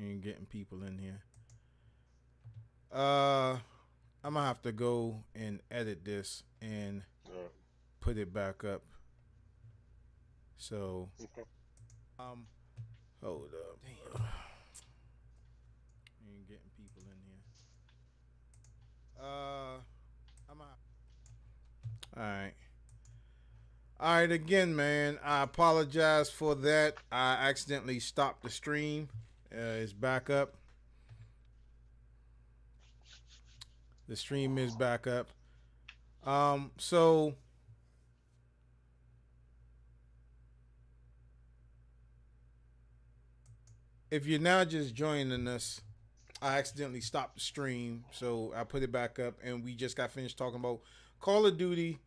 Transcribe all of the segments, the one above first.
Ain't getting people in here. I'm gonna have to go and edit this and put it back up. So, hold up. Damn. Ain't getting people in here. I'm out. All right. All right, again, man. I apologize for that. I accidentally stopped the stream. It's back up. The stream is back up. So if you're now just joining us, I accidentally stopped the stream, so I put it back up, and we just got finished talking about Call of Duty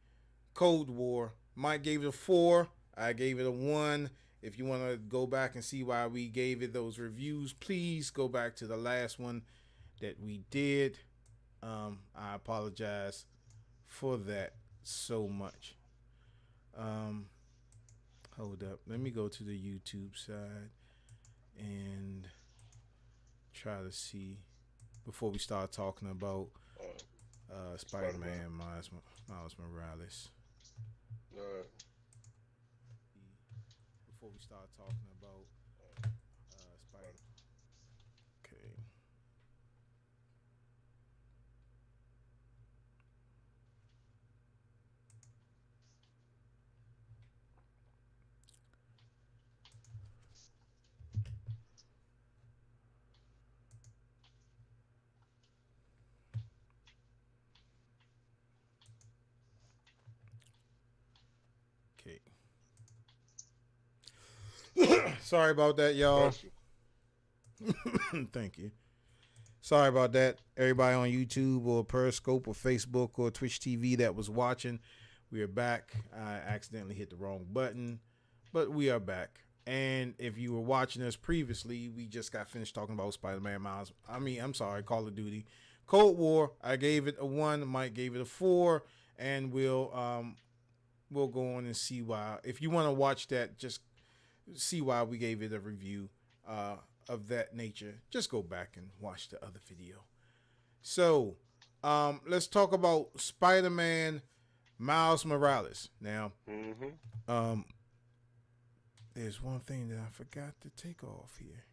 Cold War. Mike gave it a 4. I gave it a 1. If you want to go back and see why we gave it those reviews, please go back to the last one that we did. I apologize for that so much. Hold up. Let me go to the YouTube side and try to see before we start talking about Spider-Man Miles Morales. Before we start talking about Spider. Okay. Sorry about that, y'all. Thank you. Sorry about that. Everybody on YouTube or Periscope or Facebook or Twitch TV that was watching, we are back. I accidentally hit the wrong button, but we are back. And if you were watching us previously, we just got finished talking about Spider-Man Call of Duty Cold War. I gave it a 1. Mike gave it a 4, and we'll go on and see why. If you want to watch that, just see why we gave it a review of that nature. Just go back and watch the other video. So let's talk about Spider-Man Miles Morales. Now, there's one thing that I forgot to take off here.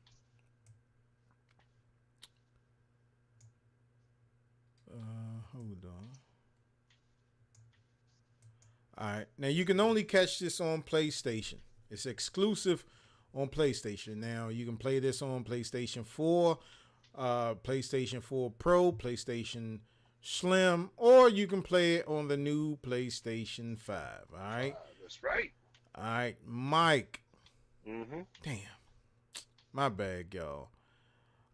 Hold on. All right. Now, you can only catch this on PlayStation. It's exclusive on PlayStation. Now, you can play this on PlayStation 4, PlayStation 4 Pro, PlayStation Slim, or you can play it on the new PlayStation 5. All right? That's right. All right. Mike. Damn. My bad, y'all.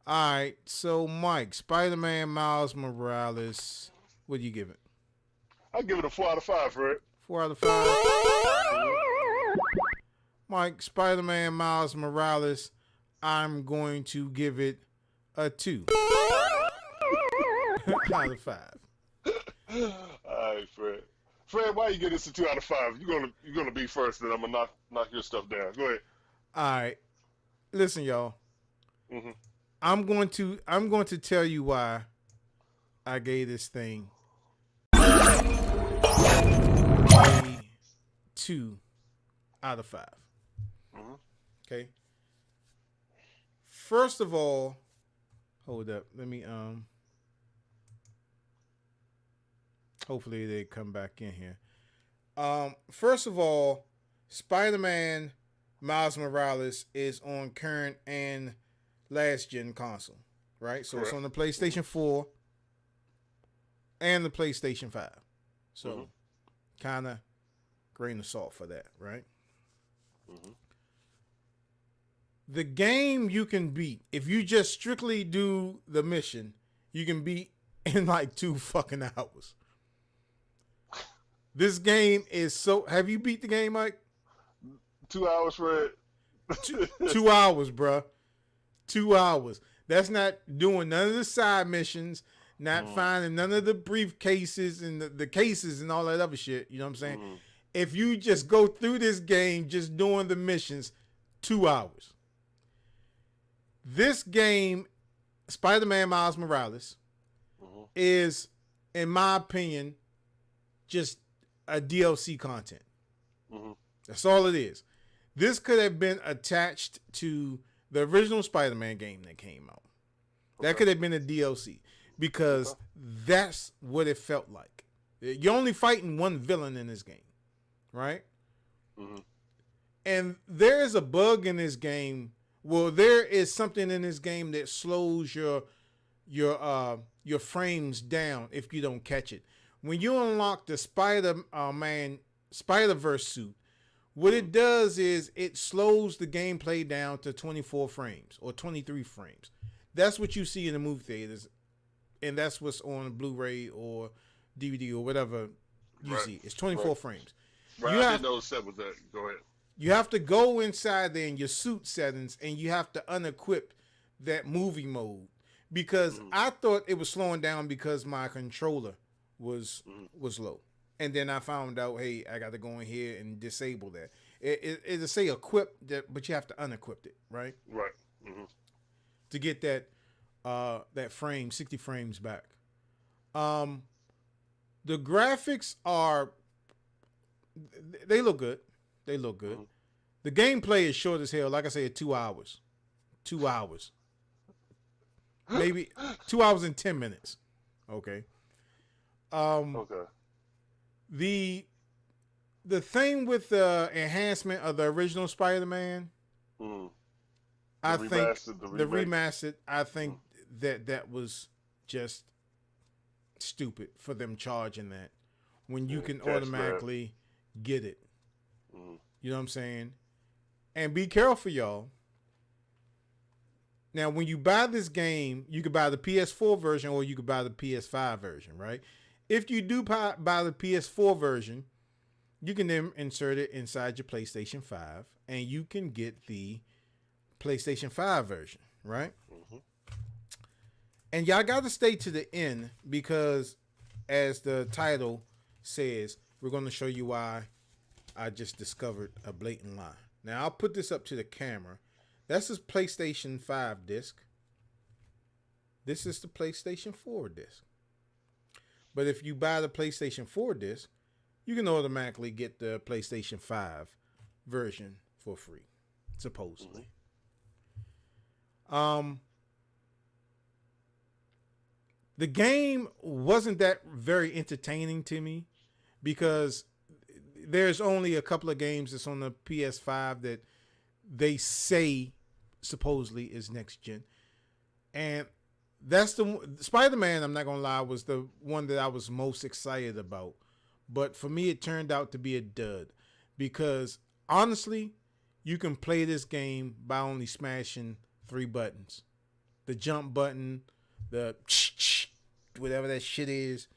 All right. So, Mike, Spider-Man Miles Morales, what do you give it? I'll give it a 4 out of 5, Fred. 4 out of 5. Mike, Spider-Man Miles Morales, I'm going to give it a 2 out of 5. All right, Fred. Fred, why you give this a 2 out of 5? You're gonna be first, then I'm gonna knock your stuff down. Go ahead. All right, listen, y'all. I'm going to tell you why I gave this thing a 2 out of 5. Okay. First of all, hold up. Let me hopefully they come back in here. First of all, Spider-Man Miles Morales is on current and last gen console, right? So It's on the PlayStation 4 and the PlayStation 5. So kind of grain of salt for that, right? The game you can beat, if you just strictly do the mission, you can beat in like 2 fucking hours. This game is so... Have you beat the game, Mike? 2 hours, Fred. 2 hours, bruh. 2 hours. That's not doing none of the side missions, not finding none of the briefcases and the cases and all that other shit. You know what I'm saying? If you just go through this game just doing the missions, 2 hours. This game, Spider-Man Miles Morales, is, in my opinion, just a DLC content. That's all it is. This could have been attached to the original Spider-Man game that came out. That could have been a DLC because that's what it felt like. You're only fighting one villain in this game, right? And there is a bug in this game. Well, there is something in this game that slows your frames down if you don't catch it. When you unlock the Spider-Verse suit, what it does is it slows the gameplay down to 24 frames or 23 frames. That's what you see in the movie theaters, and that's what's on Blu-ray or DVD or whatever you see. It's 24 frames. Right, I didn't know the set was that. Go ahead. You have to go inside there in your suit settings, and you have to unequip that movie mode because I thought it was slowing down because my controller was low. And then I found out, hey, I got to go in here and disable that. It'll say equip, but you have to unequip it, right? Right. To get that frame, 60 frames back. The graphics they look good. They look good. The gameplay is short as hell. Like I said, 2 hours. 2 hours. Maybe 2 hours and 10 minutes. Okay. The thing with the enhancement of the original Spider-Man, I think the remastered, I think that was just stupid for them charging that when you can automatically get it. You know what I'm saying? And be careful, y'all. Now, when you buy this game, you could buy the PS4 version or you could buy the PS5 version, right? If you do buy the PS4 version, you can then insert it inside your PlayStation 5 and you can get the PlayStation 5 version, right? And y'all got to stay to the end because, as the title says, we're going to show you why I just discovered a blatant lie. Now, I'll put this up to the camera. That's his PlayStation 5 disc. This is the PlayStation 4 disc. But if you buy the PlayStation 4 disc, you can automatically get the PlayStation 5 version for free, supposedly. The game wasn't that very entertaining to me because there's only a couple of games that's on the PS5 that they say supposedly is next gen. And that's the Spider-Man, I'm not going to lie, was the one that I was most excited about. But for me, it turned out to be a dud because honestly, you can play this game by only smashing 3 buttons. The jump button, the whatever that shit is,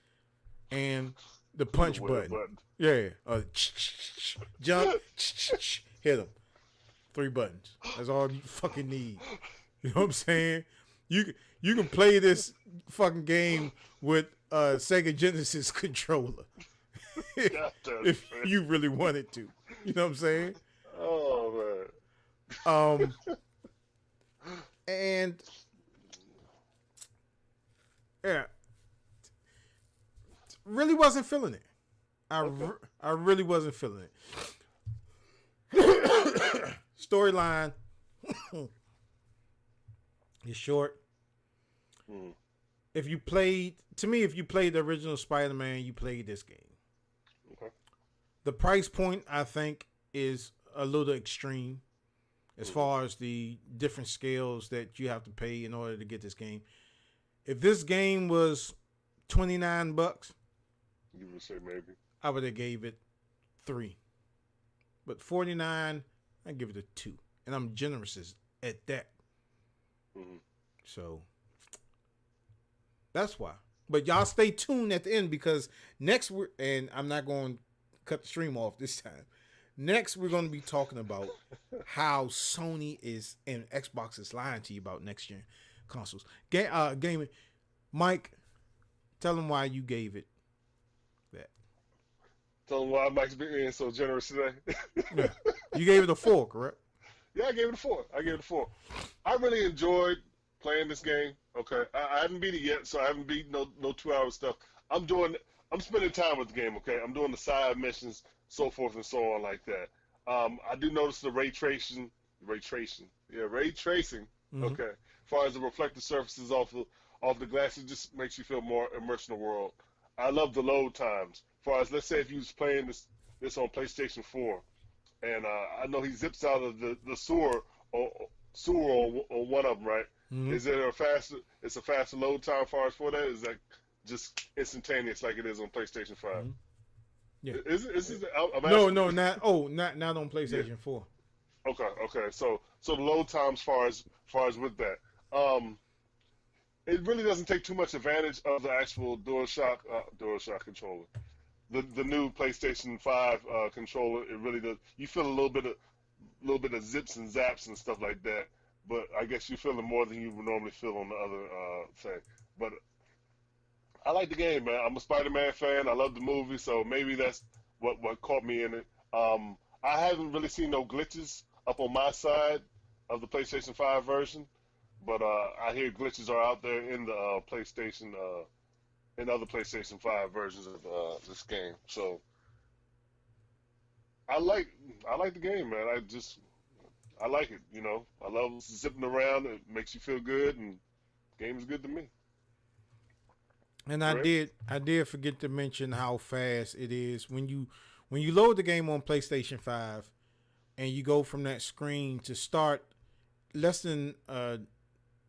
and the punch button. Yeah. Jump, hit them. 3 buttons. That's all you fucking need. You know what I'm saying? You can play this fucking game with a Sega Genesis controller if you really wanted to. You know what I'm saying? Oh man. And yeah, really wasn't feeling it. I really wasn't feeling it. Storyline is short. If you played the original Spider-Man, you played this game. Okay. The price point, I think, is a little extreme as far as the different scales that you have to pay in order to get this game. If this game was $29, you would say maybe. I would have gave it 3. But $49, I give it a 2. And I'm generous at that. So that's why. But y'all stay tuned at the end because next and I'm not going to cut the stream off this time. Next, we're going to be talking about how Sony is and Xbox is lying to you about next gen consoles. Gaming. Mike, tell them why you gave it that. Tell them why Mike's being so generous today. Yeah. You gave it a 4, correct? Yeah, I gave it a 4. I really enjoyed playing this game. Okay, I haven't beat it yet, so I haven't beat no 2 hour stuff. I'm spending time with the game. Okay, I'm doing the side missions, so forth and so on like that. I do notice the ray tracing. Mm-hmm. Okay, as far as the reflective surfaces off the glass, it just makes you feel more immersed in the world. I love the load times. As far as let's say if you was playing this on PlayStation 4, and I know he zips out of the sewer on one of them, right? Mm-hmm. Is it a faster? It's a faster load time far as for that? Is that just instantaneous like it is on PlayStation 5? Mm-hmm. Yeah. I'm No, asking. no, not on Yeah. PlayStation 4. Okay. So the load times far as with that, it really doesn't take too much advantage of the actual DualShock controller. The new PlayStation 5 controller, it really does. You feel a little bit of zips and zaps and stuff like that. But I guess you feel it more than you would normally feel on the other thing. But I like the game, man. I'm a Spider-Man fan. I love the movie, so maybe that's what caught me in it. I haven't really seen no glitches up on my side of the PlayStation 5 version, but I hear glitches are out there in the PlayStation, in other PlayStation 5 versions of this game. So I like I like the game, man. I like it. I love zipping around. It makes you feel good, and the game is good to me. And Correct? I did forget to mention how fast it is when you load the game on PlayStation 5 and you go from that screen to start less than a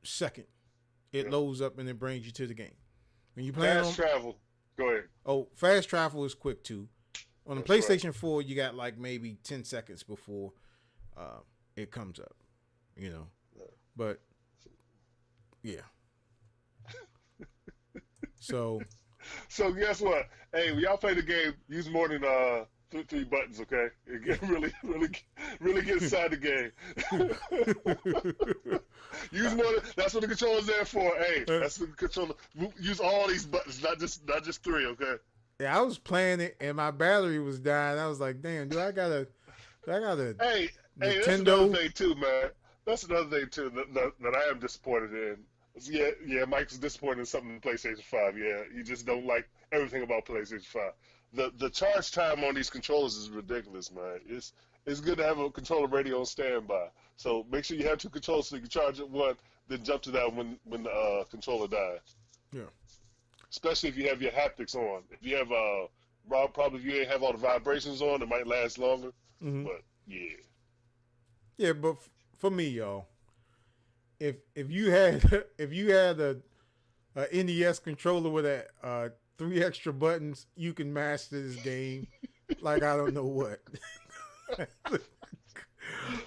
second. It Yeah. loads up and it brings you to the game. When you playing Fast on travel. Go ahead. fast travel is quick too. On the That's right. PlayStation 4, you got like maybe 10 seconds before it comes up, you know. Yeah. But yeah. So So guess what? Hey, when y'all play the game, use more than three buttons, okay? It get really get inside the game. Use more. That's what the controller's there for. Hey, that's the controller. Use all these buttons, not just three, okay? yeah, I was playing it and my battery was dying. I was like, damn, do I got a Hey, that's another Nintendo? thing too, man. That's another thing too that I am disappointed in. Yeah, Mike's disappointed in something in PlayStation 5. Yeah, you just don't like everything about PlayStation 5. The charge time on these controllers is ridiculous, man. It's good to have a controller ready on standby. So make sure you have two controllers so you can charge it one, then jump to that when the controller dies. Yeah. Especially if you have your haptics on. If you have probably if you ain't have all the vibrations on, it might last longer. Mm-hmm. But yeah. Yeah, but for me, y'all, if you had if you had a NES controller with a 3 extra buttons, you can master this game like I don't know what.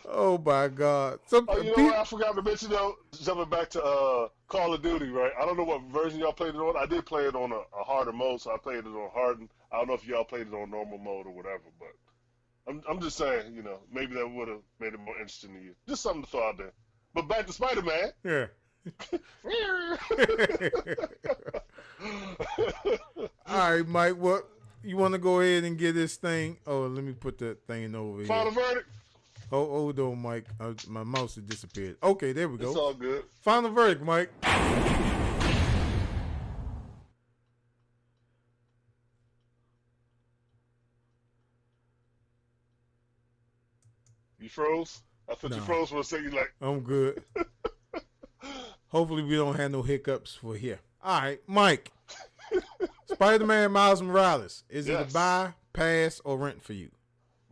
Oh my God! Some Oh, you know people, what? I forgot to mention though. Jumping back to Call of Duty, right? I don't know what version y'all played it on. I did play it on a harder mode, so I played it on hardened. I don't know if y'all played it on normal mode or whatever, but I'm just saying, maybe that would have made it more interesting to you. Just something to throw out there. But back to Spider-Man. yeah. All right, Mike. What you want to go ahead and get this thing? Oh, let me put that thing over here. Final verdict. Oh, hold on, Mike. My mouse has disappeared. Okay, there we go. It's all good. Final verdict, Mike. You froze? I thought you No. froze for a second. Like, I'm good. Hopefully, we don't have no hiccups for here. All right, Mike. Spider-Man Miles Morales. Is it a Yes. buy, pass, or rent for you?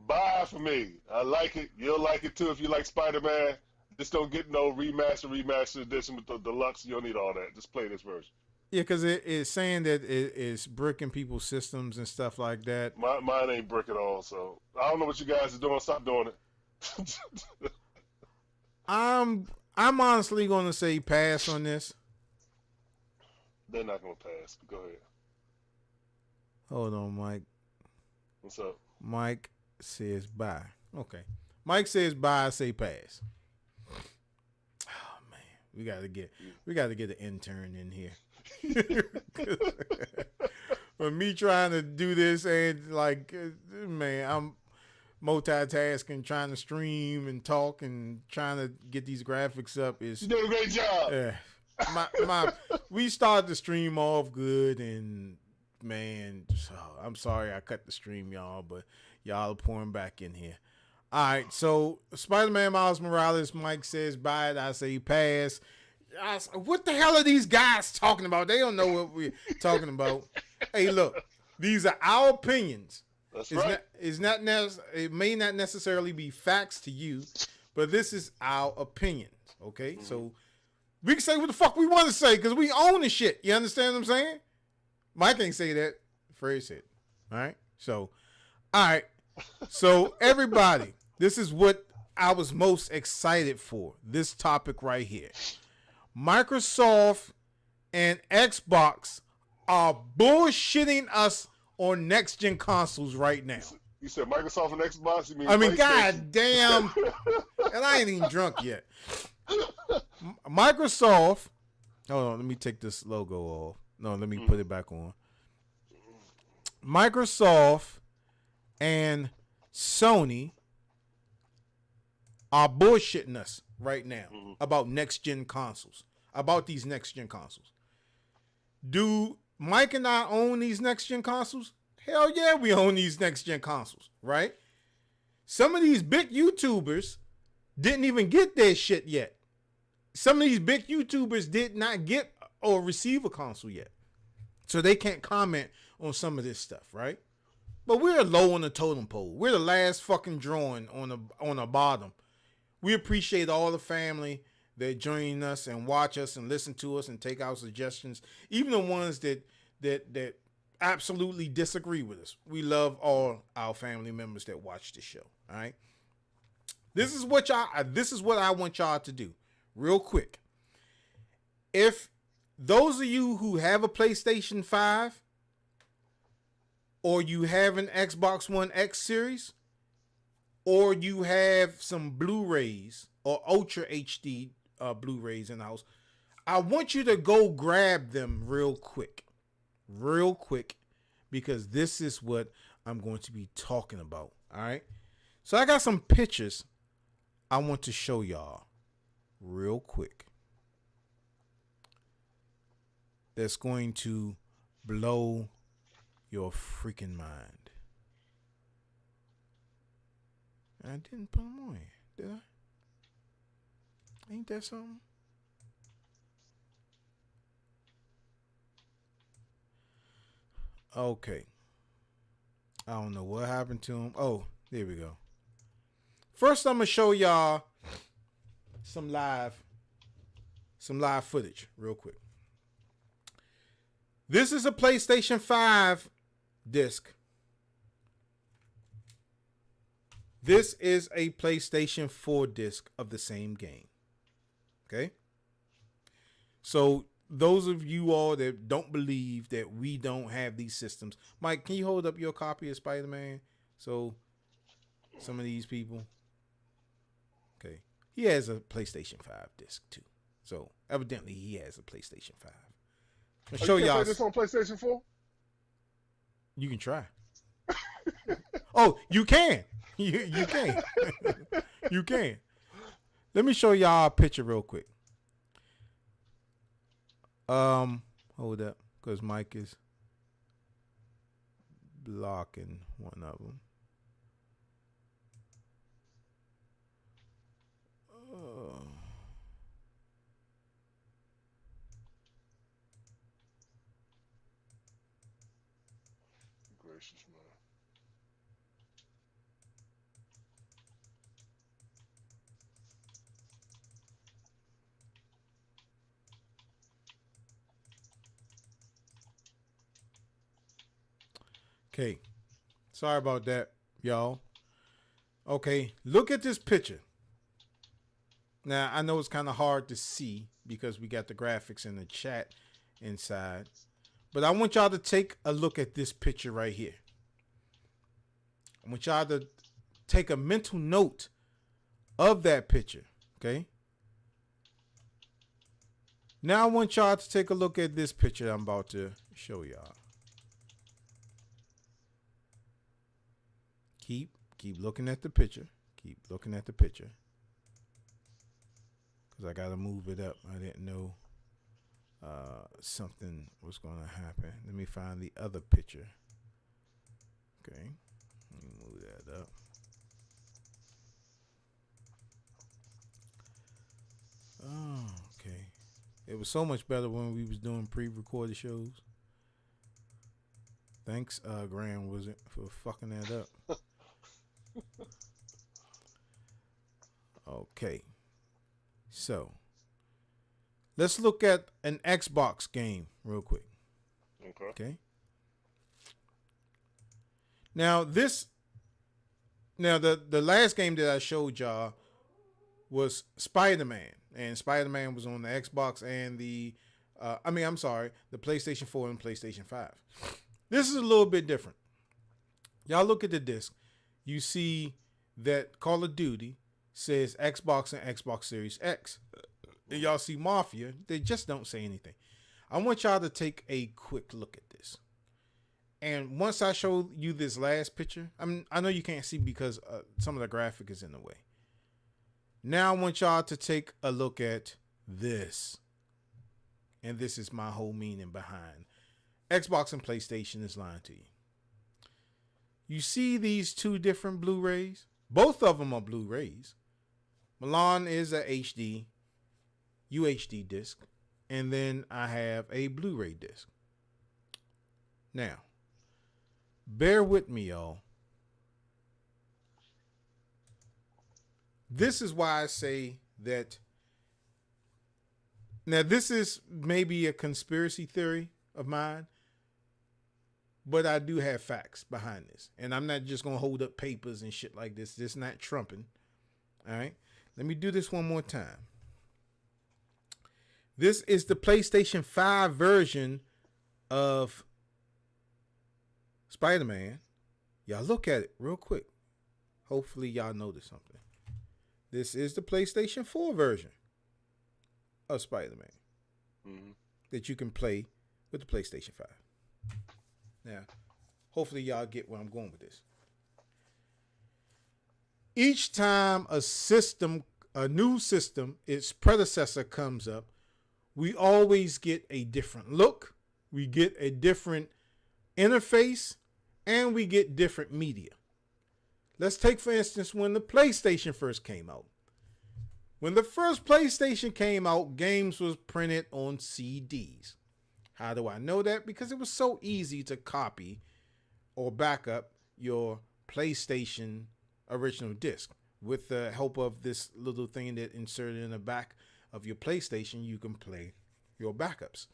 buy for me. I like it. You'll like it too if you like Spider-Man. Just don't get no remaster edition with the deluxe. You don't need all that. Just play this version. Yeah, because it's saying that it's bricking people's systems and stuff like that. Mine ain't brick at all. So I don't know what you guys are doing. Stop doing it. I'm honestly going to say pass on this. They're not gonna pass. Go ahead. Hold on, Mike. What's up? Mike says buy. Okay. Mike says buy. I say pass. Oh man, we got to get an intern in here. For me trying to do this and like, man, multitasking, trying to stream and talk and trying to get these graphics up is. You did a great job. We started the stream off good, and man, I'm sorry I cut the stream, y'all, but y'all are pouring back in here. All right, so Spider-Man Miles Morales, Mike says buy it. I say pass. What the hell are these guys talking about? They don't know what we're talking about. Hey, look, these are our opinions. That's right. It may not necessarily be facts to you, but this is our opinions. Okay, so we can say what the fuck we want to say because we own the shit. You understand what I'm saying? Mike ain't say that. Fred said. All right. So, all right. So everybody, this is what I was most excited for. This topic right here. Microsoft and Xbox are bullshitting us on next gen consoles right now. You said Microsoft and Xbox? You mean I mean, god damn. And I ain't even drunk yet. Microsoft. Hold on, let me take this logo off. No, let me put it back on. Microsoft and Sony are bullshitting us right now about next gen consoles. About these next gen consoles. Do Mike and I own these next gen consoles? Hell yeah, we own these next gen consoles, right? Some of these big YouTubers didn't even get their shit yet. Some of these big YouTubers did not get or receive a console yet. So they can't comment on some of this stuff, right? But we're low on the totem pole. We're the last fucking drawing on the bottom. We appreciate all the family that join us and watch us and listen to us and take our suggestions. Even the ones that absolutely disagree with us. We love all our family members that watch the show. All right. This is what I want y'all to do real quick. If those of you who have a PlayStation 5 or you have an Xbox One X series or you have some Blu-rays or Ultra HD Blu-rays in the house, I want you to go grab them real quick, because this is what I'm going to be talking about. All right. So I got some pictures I want to show y'all real quick. That's going to blow your freaking mind. I didn't put them on here, did I? Ain't that something? Okay. I don't know what happened to him. Oh, there we go. First, I'm going to show y'all some live footage real quick. This is a PlayStation 5 disc. This is a PlayStation 4 disc of the same game. Okay? So, those of you all that don't believe that we don't have these systems, Mike, can you hold up your copy of Spider-Man? So, some of these people. Okay. He has a PlayStation 5 disc too. So, evidently, he has a PlayStation 5. I'll show y'all. Play this on PlayStation 4? You can try. Oh, you can. You can. You can. Let me show y'all a picture real quick. Hold up, because Mike is blocking one of them. Gracious, man. Okay. Sorry about that, y'all. Okay, look at this picture. Now, I know it's kind of hard to see because we got the graphics in the chat inside. But I want y'all to take a look at this picture right here. I want y'all to take a mental note of that picture, okay? Now I want y'all to take a look at this picture I'm about to show y'all. Keep keep looking at the picture. Keep looking at the picture. Because I got to move it up. I didn't know something was going to happen. Let me find the other picture. Okay. Let me move that up. Oh, okay. It was so much better when we was doing pre-recorded shows. Thanks, Graham, was it, for fucking that up. Okay. So, let's look at an Xbox game real quick. Okay. Now, the last game that I showed y'all was Spider-Man. And Spider-Man was on the Xbox and the PlayStation 4 and PlayStation 5. This is a little bit different. Y'all look at the disc. You see that Call of Duty says Xbox and Xbox Series X. And y'all see Mafia. They just don't say anything. I want y'all to take a quick look at this. And once I show you this last picture, I know you can't see because some of the graphic is in the way. Now I want y'all to take a look at this. And this is my whole meaning behind Xbox and PlayStation is lying to you. You see these two different Blu-rays? Both of them are Blu-rays. Milan is a HD, UHD disc. And then I have a Blu-ray disc. Now, bear with me, y'all. This is why I say that. Now, this is maybe a conspiracy theory of mine, but I do have facts behind this. And I'm not just going to hold up papers and shit like this. This is not trumping. All right. Let me do this one more time. This is the PlayStation 5 version of Spider-Man. Y'all look at it real quick. Hopefully y'all notice something. This is the PlayStation 4 version of Spider-Man that you can play with the PlayStation 5. Now, hopefully y'all get where I'm going with this. Each time a new system, its predecessor comes up, we always get a different look, we get a different interface, and we get different media. Let's take, for instance, when the PlayStation first came out. When the first PlayStation came out, games was printed on CDs. How do I know that? Because it was so easy to copy or back up your PlayStation original disc. With the help of this little thing that inserted in the back of your PlayStation, you can play your backups.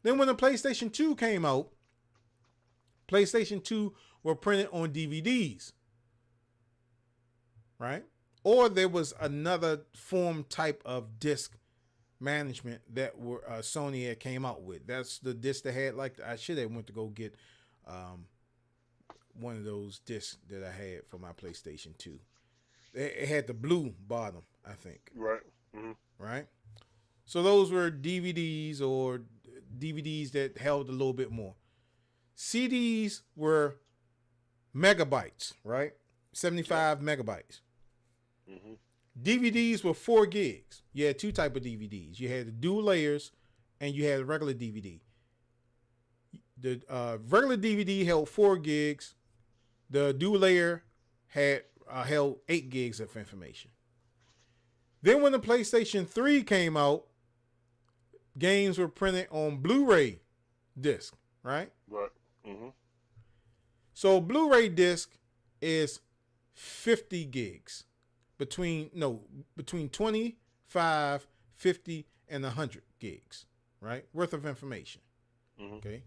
Then when the PlayStation 2 came out, PlayStation 2 were printed on DVDs. Right? Or there was another form type of disc management that Sony had came out with. That's the disc that had, like, I should have went to go get one of those discs that I had for my PlayStation 2. It had the blue bottom, I think. Right. Mm-hmm. Right? So those were DVDs or DVDs that held a little bit more. CDs were megabytes, right? 75 megabytes. Mm-hmm. DVDs were 4 gigs. You had two type of DVDs. You had the dual layers and you had a regular DVD. The regular DVD held 4 gigs. The dual layer had held 8 gigs of information. Then when the PlayStation 3 came out, games were printed on Blu-ray disc, right? Right. Mm-hmm. So Blu-ray disc is 50 gigs. Between 25, 50, and 100 gigs, right? Worth of information. Mm-hmm. Okay.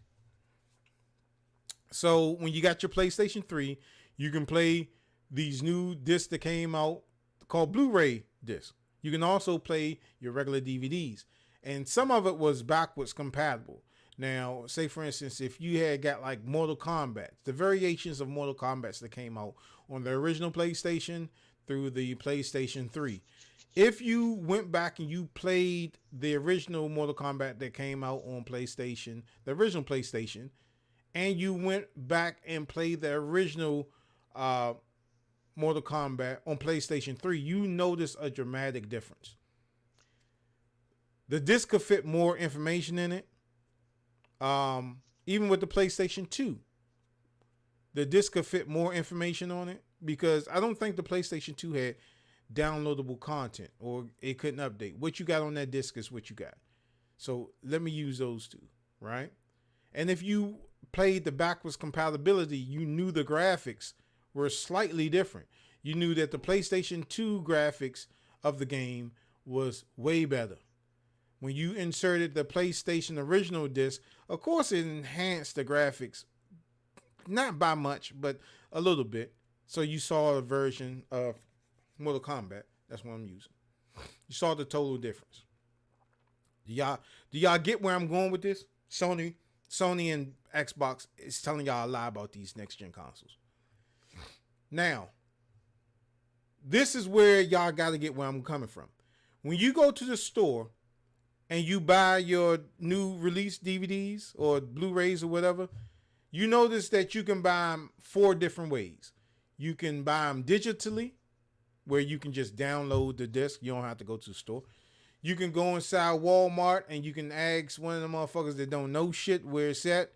So when you got your PlayStation 3, you can play these new discs that came out called Blu-ray discs. You can also play your regular DVDs. And some of it was backwards compatible. Now, say for instance, if you had got like Mortal Kombat, the variations of Mortal Kombat that came out on the original PlayStation through the PlayStation 3. If you went back and you played the original Mortal Kombat that came out on PlayStation, the original PlayStation, and you went back and played the original Mortal Kombat on PlayStation 3, you notice a dramatic difference. The disc could fit more information in it. Even with the PlayStation 2, the disc could fit more information on it because I don't think the PlayStation 2 had downloadable content or it couldn't update. What you got on that disc is what you got. So let me use those two, right? And if you played the backwards compatibility, you knew the graphics were slightly different. You knew that the PlayStation 2 graphics of the game was way better. When you inserted the PlayStation original disc, of course it enhanced the graphics, not by much, but a little bit. So you saw a version of Mortal Kombat. That's what I'm using. You saw the total difference. Do y'all get where I'm going with this? Sony and Xbox is telling y'all a lie about these next gen consoles. Now, this is where y'all got to get where I'm coming from. When you go to the store and you buy your new release DVDs or Blu-rays or whatever, you notice that you can buy them 4 different ways. You can buy them digitally, where you can just download the disc. You don't have to go to the store. You can go inside Walmart and you can ask one of the motherfuckers that don't know shit where it's at.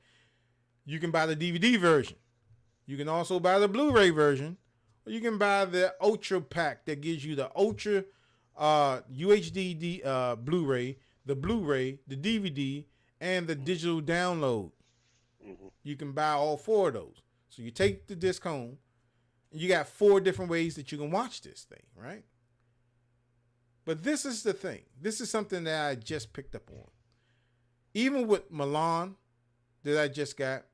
You can buy the DVD version. You can also buy the Blu-ray version. Or you can buy the Ultra Pack that gives you the Ultra UHD Blu-ray, the Blu-ray, the DVD, and the digital download. Mm-hmm. You can buy all 4 of those. So you take the disc home, and you got 4 different ways that you can watch this thing, right? But this is the thing. This is something that I just picked up on. Even with Milan that I just got,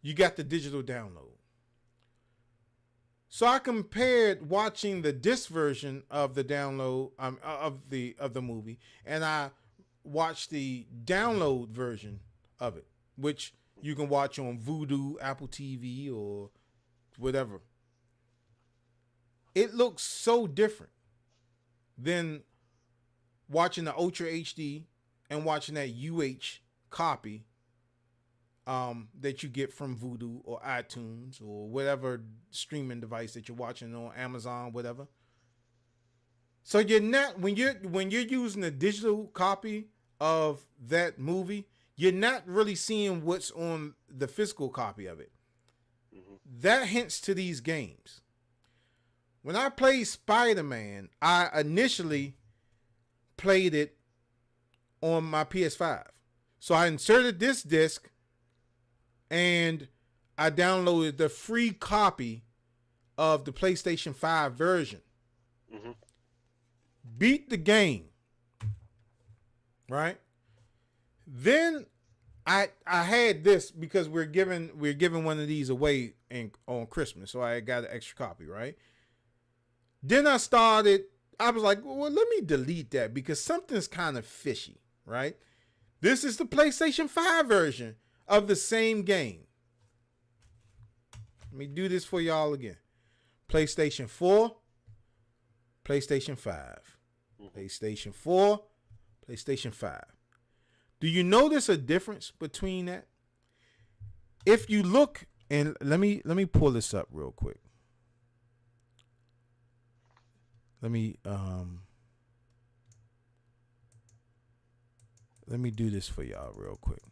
you got the digital download. So I compared watching the disc version of the download of the movie, and I watched the download version of it, which you can watch on Vudu, Apple TV, or whatever. It looks so different than watching the Ultra HD and watching that UH copy that you get from Vudu or iTunes or whatever streaming device that you're watching on, Amazon, whatever. So you're not, when you're using a digital copy of that movie, you're not really seeing what's on the physical copy of it. Mm-hmm. That hints to these games. When I played Spider-Man, I initially played it on my PS5. So I inserted this disc and I downloaded the free copy of the PlayStation 5 version. Mm-hmm. Beat the game. Right? Then I had this because we're giving one of these away on Christmas. So I got an extra copy, right? Then I was like, well, let me delete that because something's kind of fishy, right? This is the PlayStation 5 version of the same game. Let me do this for y'all again. PlayStation 4, PlayStation 5. PlayStation 4, PlayStation 5. Do you notice a difference between that? If you look, and let me pull this up real quick. Let me do this for y'all real quick.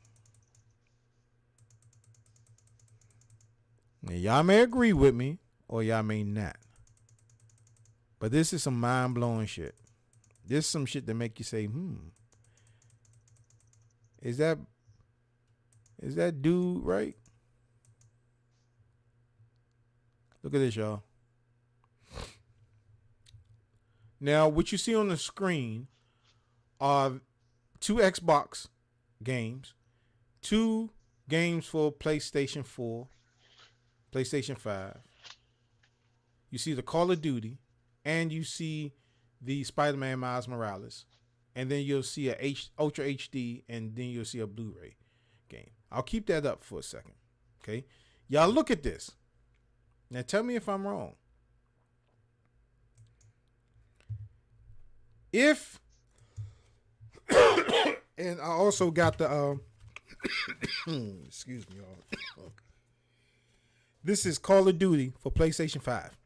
Now, y'all may agree with me or y'all may not. But this is some mind-blowing shit. This is some shit that make you say, is that dude right? Look at this, y'all. Now, what you see on the screen are 2 Xbox games, 2 games for PlayStation 4, PlayStation 5. You see the Call of Duty, and you see the Spider-Man Miles Morales. And then you'll see a Ultra HD, and then you'll see a Blu-ray game. I'll keep that up for a second. Okay? Y'all look at this. Now tell me if I'm wrong. If and I also got the excuse me, y'all. This is Call of Duty for PlayStation 5.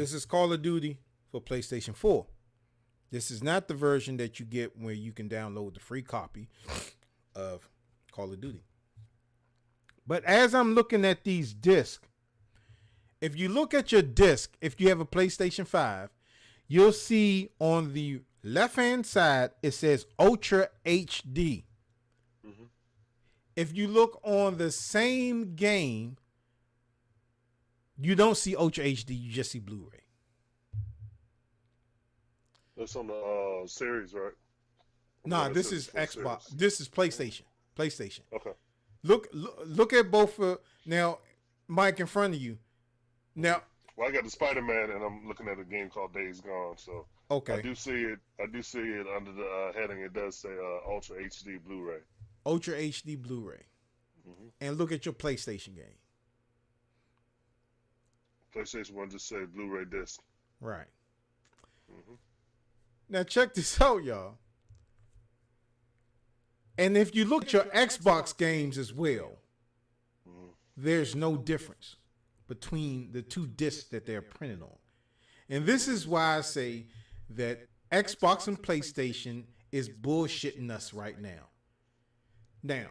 This is Call of Duty for PlayStation 4. This is not the version that you get where you can download the free copy of Call of Duty. But as I'm looking at these discs, if you look at your disc, if you have a PlayStation 5, you'll see on the left-hand side, it says Ultra HD. Mm-hmm. If you look on the same game, you don't see Ultra HD, you just see Blu-ray. That's on the series, right? Nah, this is Xbox. Series. This is PlayStation. PlayStation. Okay. Look at both. Now, Mike, in front of you. Now, well, I got the Spider-Man, and I'm looking at a game called Days Gone. So okay, I do see it under the heading. It does say Ultra HD Blu-ray. Ultra HD Blu-ray. Mm-hmm. And look at your PlayStation game. PlayStation 1 just said Blu-ray disc. Right. Mm-hmm. Now check this out, y'all. And if you look at your Xbox games as well, there's no difference between the two discs that they're printed on. And this is why I say that Xbox and PlayStation is bullshitting us right now. Now,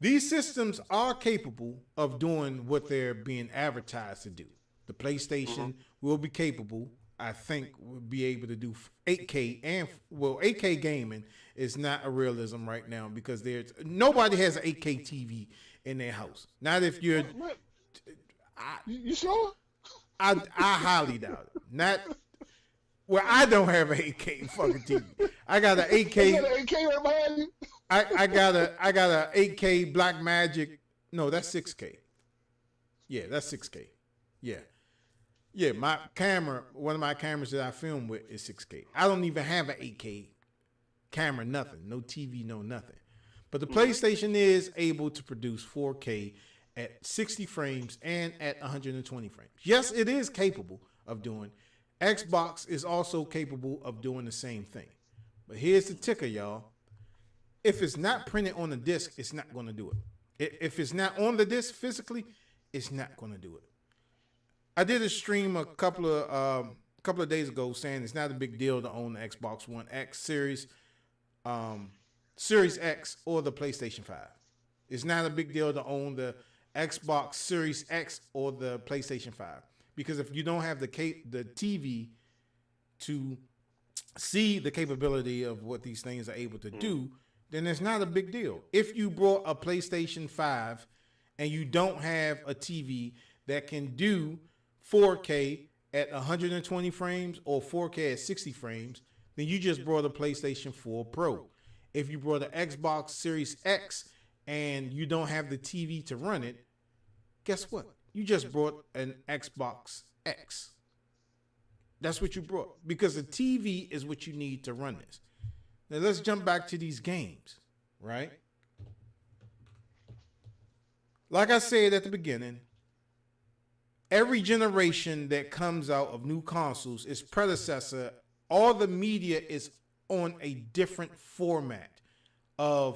these systems are capable of doing what they're being advertised to do. The PlayStation will be capable, I think, will be able to do 8K and 8K gaming is not a realism right now because nobody has an 8K TV in their house. Not if you're. You sure? I highly doubt it. Not. Well, I don't have an 8K fucking TV. I got an 8K. You got an 8K right behind you? I got a 8K Black Magic. No, that's 6K. Yeah, that's 6K. Yeah. Yeah, my camera, one of my cameras that I film with is 6K. I don't even have an 8K camera, nothing. No TV, no nothing. But the PlayStation is able to produce 4K at 60 frames and at 120 frames. Yes, it is capable of doing. Xbox is also capable of doing the same thing. But here's the ticker, y'all. If it's not printed on the disc, it's not going to do it. If it's not on the disc physically, it's not going to do it. I did a stream a couple of days ago saying it's not a big deal to own the Xbox One X Series X or the PlayStation 5. It's not a big deal to own the Xbox Series X or the PlayStation 5 because if you don't have the TV to see the capability of what these things are able to do, then it's not a big deal. If you brought a PlayStation 5 and you don't have a TV that can do 4K at 120 frames or 4K at 60 frames, then you just brought a PlayStation 4 Pro. If you brought an Xbox Series X and you don't have the TV to run it, guess what? You just brought an Xbox X. That's what you brought because the TV is what you need to run this. Now let's jump back to these games, right? Like I said at the beginning, every generation that comes out of new consoles, its predecessor, all the media is on a different format the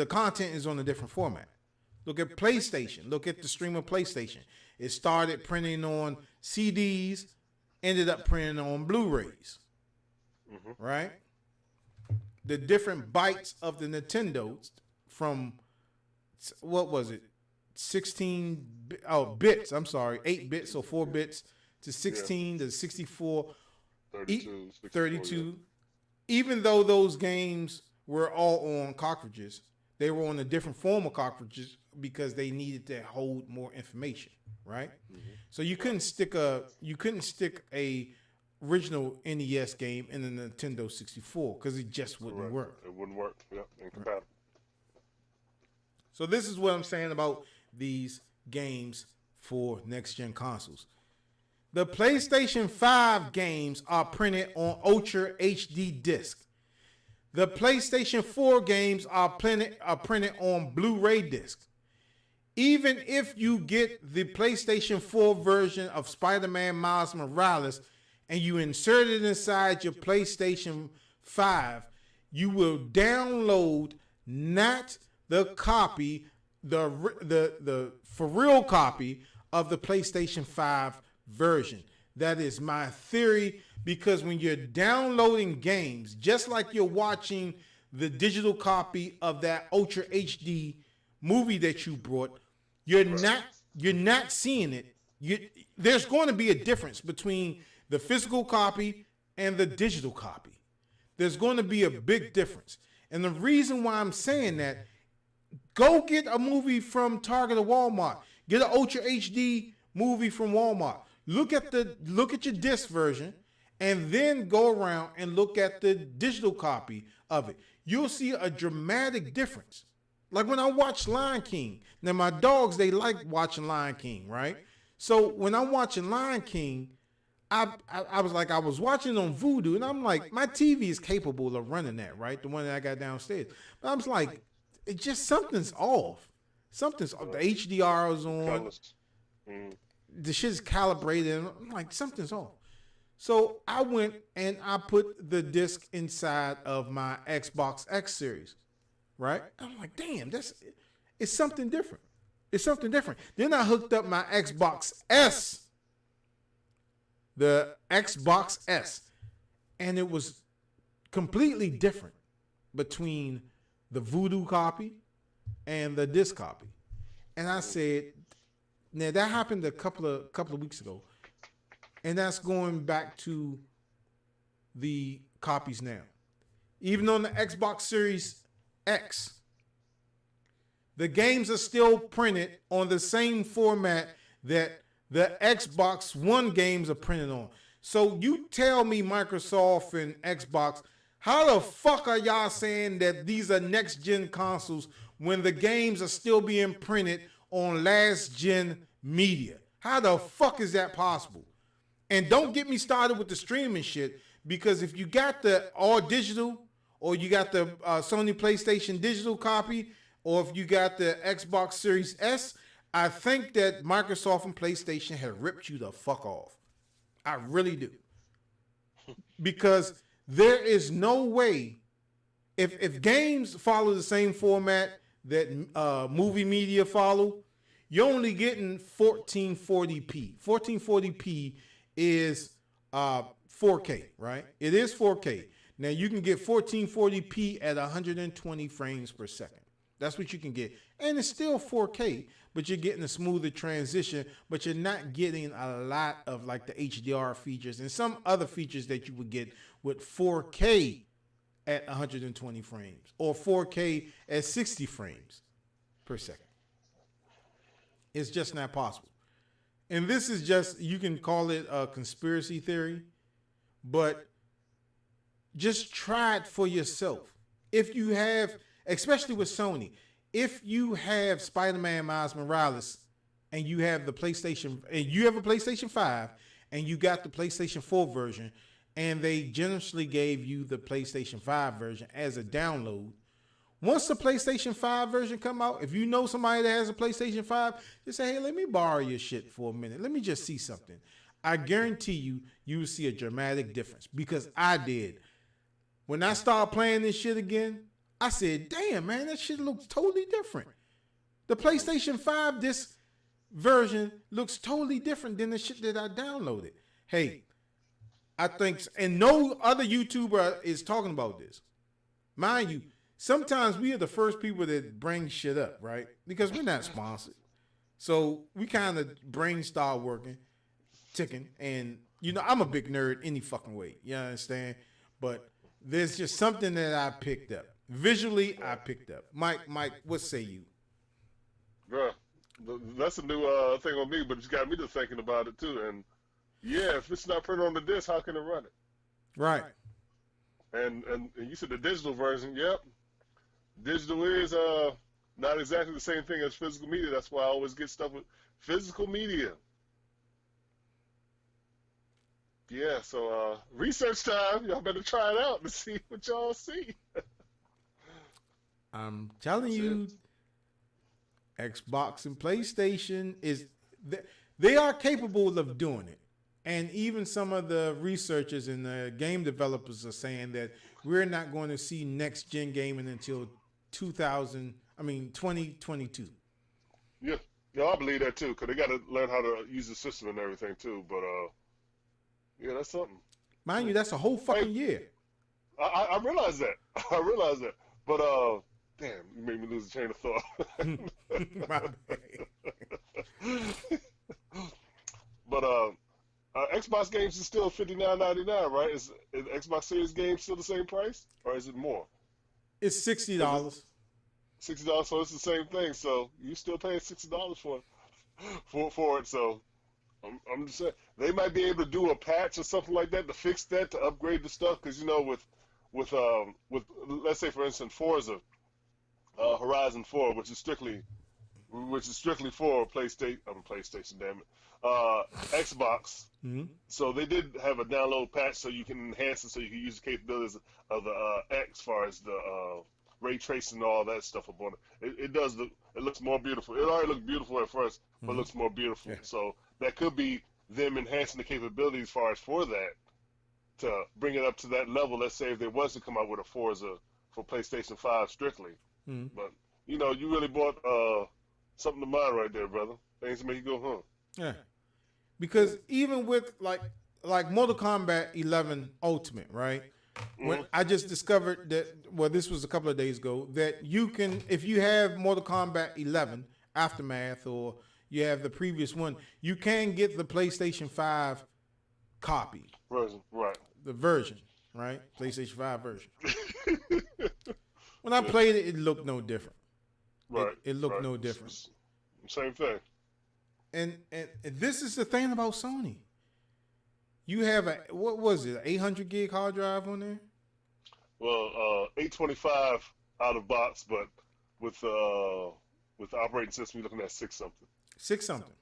content is on a different format. Look at PlayStation. Look at the stream of PlayStation. It started printing on CDs, ended up printing on Blu-rays, right? The different bytes of the Nintendo from, what was it? 8 bits or 4 bits to 16 to 64, 32. Even though those games were all on cartridges, they were on a different form of cartridges because they needed to hold more information, right? So you couldn't stick a original NES game in the Nintendo 64 because it just wouldn't work. It wouldn't work. Yep, incompatible. So this is what I'm saying about these games for next-gen consoles. The PlayStation 5 games are printed on Ultra HD disc. The PlayStation 4 games are printed on Blu-ray discs. Even if you get the PlayStation 4 version of Spider-Man Miles Morales and you insert it inside your PlayStation 5, you will download not the copy, the for real copy of the PlayStation 5 version. That is my theory, because when you're downloading games, just like you're watching the digital copy of that Ultra HD movie that you brought, you're not seeing it. There's going to be a difference between the physical copy and the digital copy. There's going to be a big difference. And the reason why I'm saying that, go get a movie from Target or Walmart. Get an Ultra HD movie from Walmart. Look at your disc version, and then go around and look at the digital copy of it. You'll see a dramatic difference. Like when I watch Lion King. Now my dogs, they like watching Lion King, right? So when I'm watching Lion King, I was watching on Vudu, and I'm like, my TV is capable of running that, right? The one that I got downstairs. But I was like, it just, something's off. Something's off. The HDR is on. The shit's calibrated. And I'm like, something's off. So I went and I put the disc inside of my Xbox X series, right? I'm like, damn, it's something different. It's something different. Then I hooked up my Xbox S, the Xbox S, and it was completely different between the Voodoo copy and the disc copy. And I said, now that happened a couple of weeks ago, and that's going back to the copies now. Even on the Xbox Series X, the games are still printed on the same format that the Xbox One games are printed on. So you tell me, Microsoft and Xbox, how the fuck are y'all saying that these are next gen consoles when the games are still being printed on last gen media? How the fuck is that possible? And don't get me started with the streaming shit, because if you got the all digital, or you got the Sony PlayStation digital copy, or if you got the Xbox Series S, I think that Microsoft and PlayStation have ripped you the fuck off. I really do. Because there is no way, if games follow the same format that movie media follow, you're only getting 1440p. 1440p is 4K, right? It is 4K. Now you can get 1440p at 120 frames per second. That's what you can get. And it's still 4K, but you're getting a smoother transition, but you're not getting a lot of like the HDR features and some other features that you would get with 4K at 120 frames or 4K at 60 frames per second. It's just not possible. And this is just, you can call it a conspiracy theory, but just try it for yourself. If you have, especially with Sony, if you have Spider-Man Miles Morales and you have the PlayStation, and you have a PlayStation 5 and you got the PlayStation 4 version, and they generously gave you the PlayStation 5 version as a download, once the PlayStation 5 version come out, if you know somebody that has a PlayStation 5, just say, hey, let me borrow your shit for a minute. Let me just see something. I guarantee you will see a dramatic difference, because I did. When I started playing this shit again, I said, damn, man, that shit looks totally different. The PlayStation 5 disc version looks totally different than the shit that I downloaded. Hey, I think, and no other YouTuber is talking about this. Mind you, sometimes we are the first people that bring shit up, right? Because we're not sponsored. So we kind of brain start working, ticking. And, you know, I'm a big nerd any fucking way. You understand? But there's just something that I picked up. Visually, I picked up. Mike, what say you? Bruh, that's a new thing on me, but it's got me to thinking about it too. And yeah, if it's not printed on the disc, how can it run it? Right. And you said the digital version, yep. Digital is not exactly the same thing as physical media. That's why I always get stuff with physical media. Yeah, so research time. Y'all better try it out to see what y'all see. I'm telling you, Xbox and PlayStation they are capable of doing it. And even some of the researchers and the game developers are saying that we're not going to see next gen gaming until 2022. Yeah. Yeah, I believe that too, because they got to learn how to use the system and everything too. But yeah, that's something. Mind you, that's a whole Hey, fucking year. I realize that. I realize that. But damn, you made me lose the chain of thought. My bad. But Xbox games is still $59.99, right? Is Xbox Series games still the same price, or is it more? It's $60. Because it's $60, so it's the same thing. So you still paying $60 for it. So I'm just saying they might be able to do a patch or something like that to fix that, to upgrade the stuff. Because with let's say for instance Forza Horizon 4, which is strictly for PlayStation, damn it, Xbox. Mm-hmm. So they did have a download patch so you can enhance it, so you can use the capabilities of the X, as far as the ray tracing and all that stuff upon it. It does look, it looks more beautiful. It already looked beautiful at first, but it Mm-hmm. looks more beautiful. Yeah. So that could be them enhancing the capabilities as far as for that, to bring it up to that level. Let's say if they was to come out with a Forza for PlayStation 5 strictly. Mm-hmm. But you really brought something to mind right there, brother. Things to make you go, huh? Yeah. Because even with like Mortal Kombat 11 Ultimate, right? When Hmm. I just discovered that, well, this was a couple of days ago, that you can, if you have Mortal Kombat 11 Aftermath, or you have the previous one, you can get the PlayStation 5 copy, Version, right. the version, right? PlayStation 5 version. When I Yeah, played it, it looked no different. right, It looked right. no different. Same thing. And this is the thing about Sony. You have what was it, 800 gig hard drive on there? Well, 825 out of box, but with uh with the operating system, you're looking at six something. Six something.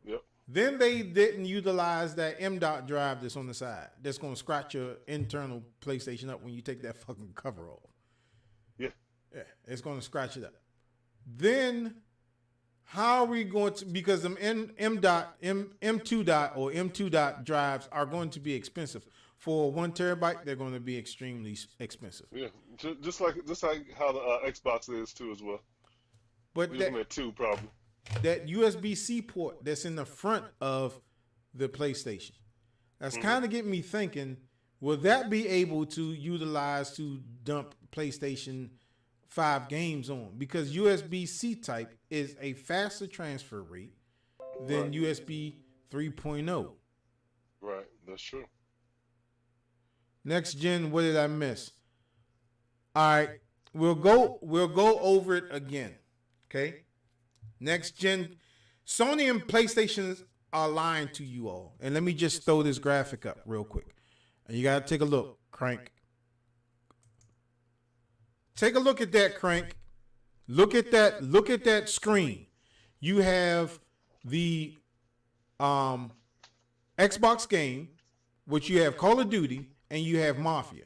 Yep. Then they didn't utilize that M.dot drive that's on the side. That's going to scratch your internal PlayStation up when you take that fucking cover off. Yeah. Yeah, it's going to scratch it up. Then how are we going to, because them M2 dot or M2 dot drives are going to be expensive. For 1 terabyte, they're going to be extremely expensive. Yeah. Just like how the Xbox is too as well. But You're looking at two probably. that USB-C port that's in the front of the PlayStation, that's Hmm. kind of getting me thinking, will that be able to utilize to dump PlayStation 5 games on? Because USB-C type is a faster transfer rate than Right. USB 3.0. Right. That's true. Next gen, what did I miss? All right, we'll go over it again. Okay? Next gen, Sony and PlayStation are lying to you all. And let me just throw this graphic up real quick. And you gotta take a look, Crank. Take a look at that, Crank. Look at that. Look at that screen. You have the Xbox game, which you have Call of Duty, and you have Mafia.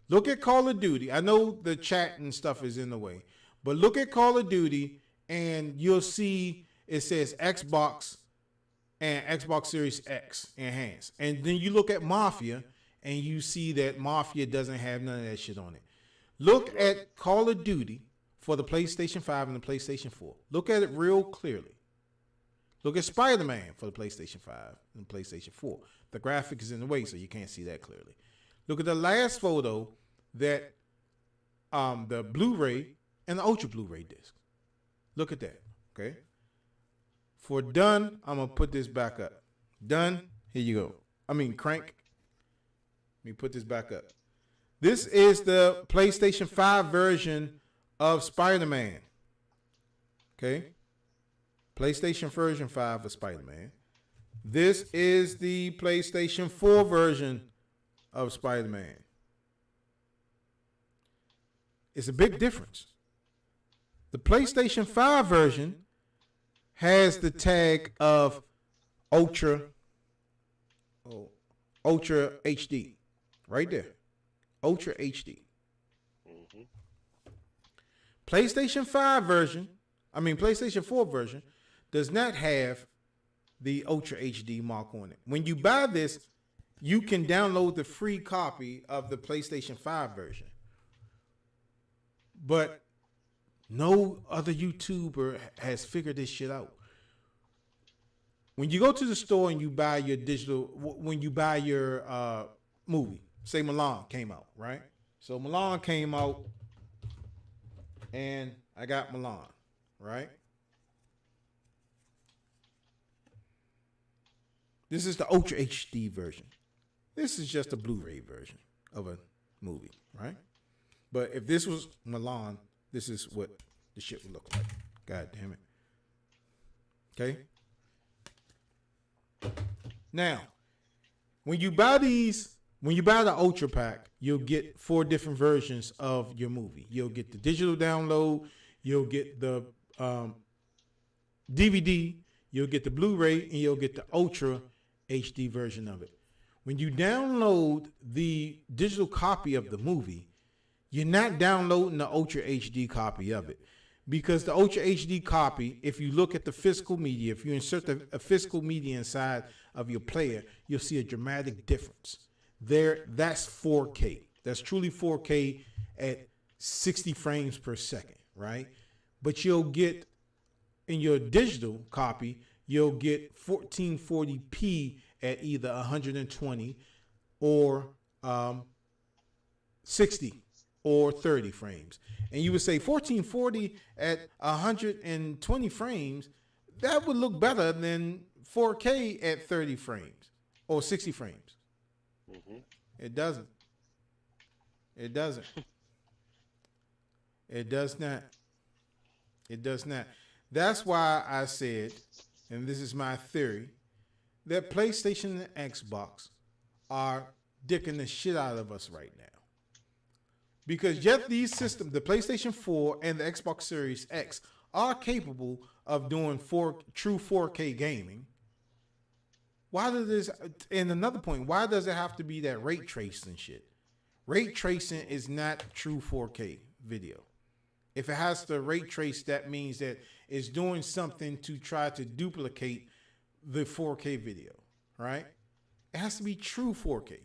Look at Call of Duty. I know the chat and stuff is in the way, but look at Call of Duty, and you'll see it says Xbox and Xbox Series X enhanced. And then you look at Mafia, and you see that Mafia doesn't have none of that shit on it. Look at Call of Duty for the PlayStation 5 and the PlayStation 4. Look at it real clearly. Look at Spider-Man for the PlayStation 5 and PlayStation 4. The graphic is in the way, so you can't see that clearly. Look at the last photo that the Blu-ray and the Ultra Blu-ray disc. Look at that, okay? For done, I'm going to put this back up. Done, here you go. I mean, Crank. Let me put this back up. This is the PlayStation 5 version of Spider-Man. Okay? PlayStation version 5 of Spider-Man. This is the PlayStation 4 version of Spider-Man. It's a big difference. The PlayStation 5 version has the tag of Ultra HD right there. Ultra HD. Hmm. PlayStation 5 version, PlayStation 4 version does not have the Ultra HD mark on it. When you buy this, you can download the free copy of the PlayStation 5 version. But no other YouTuber has figured this shit out. When you go to the store and you buy your when you buy your movie, say Milan came out, right? So Milan came out, and I got Milan, right? This is the Ultra HD version. This is just a Blu-ray version of a movie, right? But if this was Milan, this is what the shit would look like. God damn it. Okay? Now, when you buy the Ultra Pack, you'll get 4 different versions of your movie. You'll get the digital download, you'll get the DVD, you'll get the Blu-ray, and you'll get the Ultra HD version of it. When you download the digital copy of the movie, you're not downloading the Ultra HD copy of it. Because the Ultra HD copy, if you look at the physical media, if you insert a physical media inside of your player, you'll see a dramatic difference. That's 4K. That's truly 4K at 60 frames per second, right? But you'll get, in your digital copy, you'll get 1440p at either 120 or 60 or 30 frames. And you would say 1440 at 120 frames, that would look better than 4K at 30 frames or 60 frames. Mm-hmm. It doesn't. It doesn't. It does not. It does not. That's why I said, and this is my theory, that PlayStation and Xbox are dicking the shit out of us right now. Because yet these systems, the PlayStation 4 and the Xbox Series X, are capable of doing true 4K gaming. Why does this, and another point, why does it have to be that ray tracing shit? Ray tracing is not true 4K video. If it has to ray trace, that means that it's doing something to try to duplicate the 4K video, right? It has to be true 4K.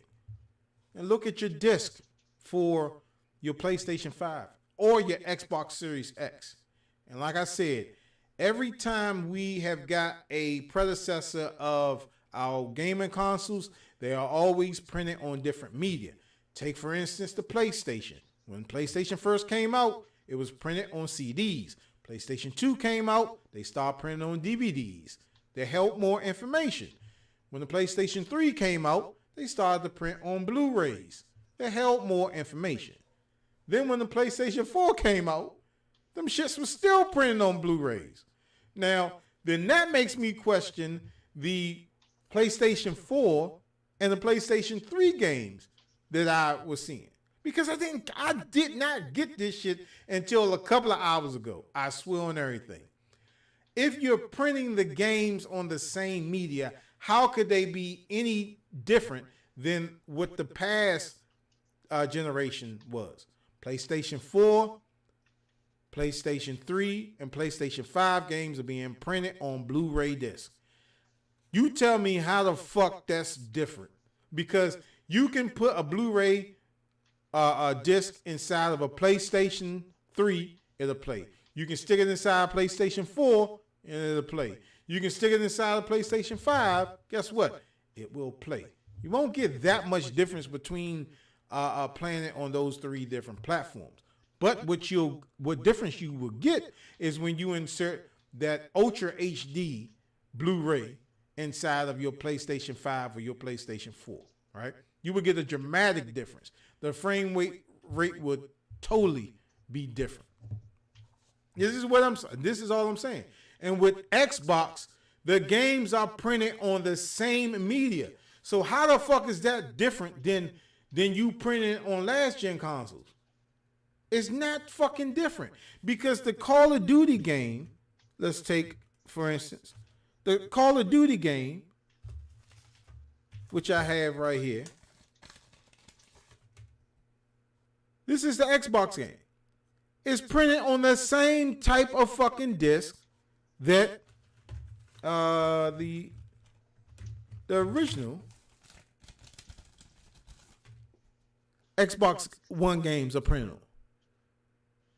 And look at your disc for your PlayStation 5 or your Xbox Series X. And like I said, every time we have got a predecessor of our gaming consoles, they are always printed on different media. Take, for instance, the PlayStation. When PlayStation first came out, it was printed on CDs. PlayStation 2 came out, they started printing on DVDs. They held more information. When the PlayStation 3 came out, they started to print on Blu-rays. They held more information. Then when the PlayStation 4 came out, them shits was still printed on Blu-rays. Now, then that makes me question the PlayStation 4 and the PlayStation 3 games that I was seeing. Because I did not get this shit until a couple of hours ago. I swear on everything. If you're printing the games on the same media, how could they be any different than what the past generation was? PlayStation 4, PlayStation 3, and PlayStation 5 games are being printed on Blu-ray discs. You tell me how the fuck that's different. Because you can put a Blu-ray disc inside of a PlayStation 3, it'll play. You can stick it inside a PlayStation 4, and it'll play. You can stick it inside a PlayStation 5, guess what? It will play. You won't get that much difference between playing it on those 3 different platforms. But what difference you will get is when you insert that Ultra HD Blu-ray inside of your PlayStation 5 or your PlayStation 4, right? You will get a dramatic difference. The frame rate would totally be different. This is all I'm saying. And with Xbox, the games are printed on the same media. So how the fuck is that different than you printing on last gen consoles? It's not fucking different. Because the Call of Duty game, let's take, for instance, the Call of Duty game, which I have right here. This is the Xbox game. It's printed on the same type of fucking disc that the original Xbox One games are printed on.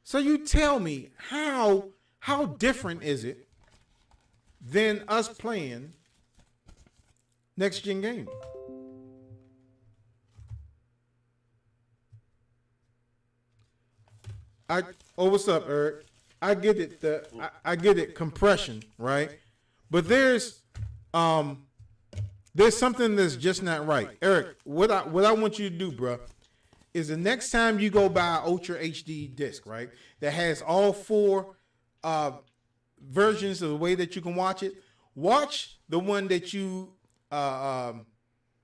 So you tell me how different is it than us playing next gen gaming. What's up, Eric? I get it. I get it. Compression, right? But there's something that's just not right. Eric, what I want you to do, bro, is the next time you go buy an Ultra HD disc, right, that has all four versions of the way that you can watch it, watch the one that you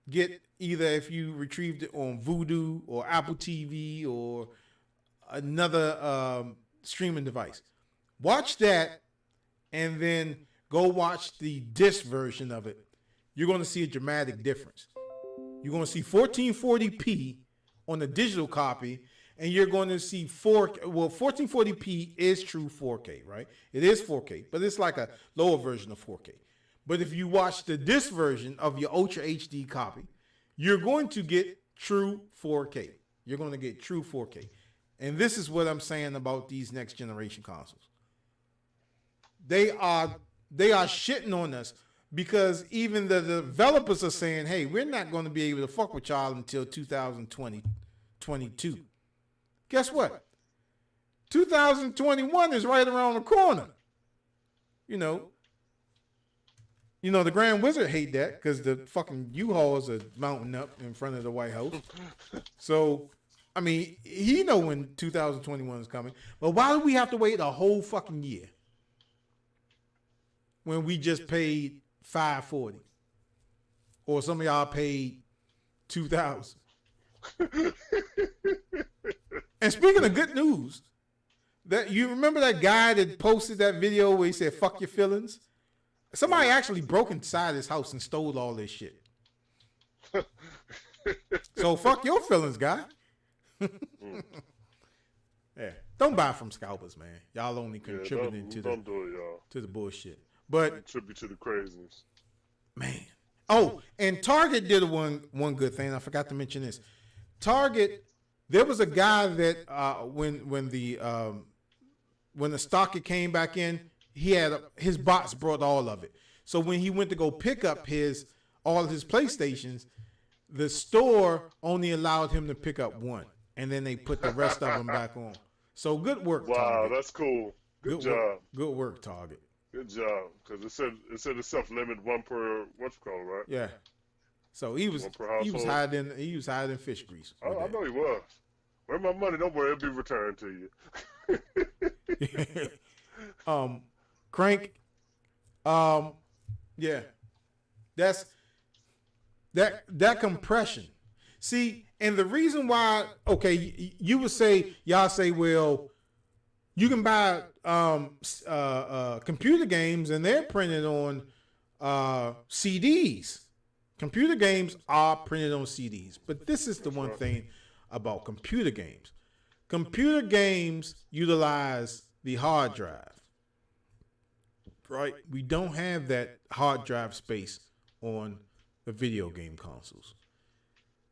get either if you retrieved it on Vudu or Apple TV or another streaming device. Watch that and then go watch the disc version of it. You're going to see a dramatic difference. You're going to see 1440p on the digital copy, and you're going to see 1440p is true 4K, right? It is 4K, but it's like a lower version of 4K. But if you watch the disc version of your Ultra HD copy, you're going to get true 4K. You're going to get true 4K. And this is what I'm saying about these next generation consoles. They are shitting on us because even the developers are saying, hey, we're not going to be able to fuck with y'all until 2022. Guess what? 2021 is right around the corner. You know, the Grand Wizard hate that because the fucking U-Hauls are mounting up in front of the White House. So, I mean, he know when 2021 is coming. But why do we have to wait a whole fucking year when we just paid $540? Or some of y'all paid $2,000. And speaking of good news, that you remember that guy that posted that video where he said, fuck your feelings? Somebody actually broke inside his house and stole all this shit. So fuck your feelings, guy. Yeah. Don't buy from scalpers, man. Y'all only contributing to the bullshit. But contribute to the craziness. Man. Oh, and Target did one good thing. I forgot to mention this. Target, there was a guy that when the stock came back in, he had his bots brought all of it. So when he went to go pick up all of his PlayStations, the store only allowed him to pick up one, and then they put the rest of them back on. So good work, wow, Target. That's cool. Good job. Good work, Target. Good job, because it said it's self-limit, one per right? Yeah. So he was hiding fish grease. Oh, I know he was. Where my money? Don't worry, it'll be returned to you. Crank. Yeah. That's that compression. See, and the reason why, okay, y'all say, well, you can buy computer games and they're printed on CDs. Computer games are printed on CDs. But this is the one thing about computer games. Computer games utilize the hard drive. Right? We don't have that hard drive space on the video game consoles.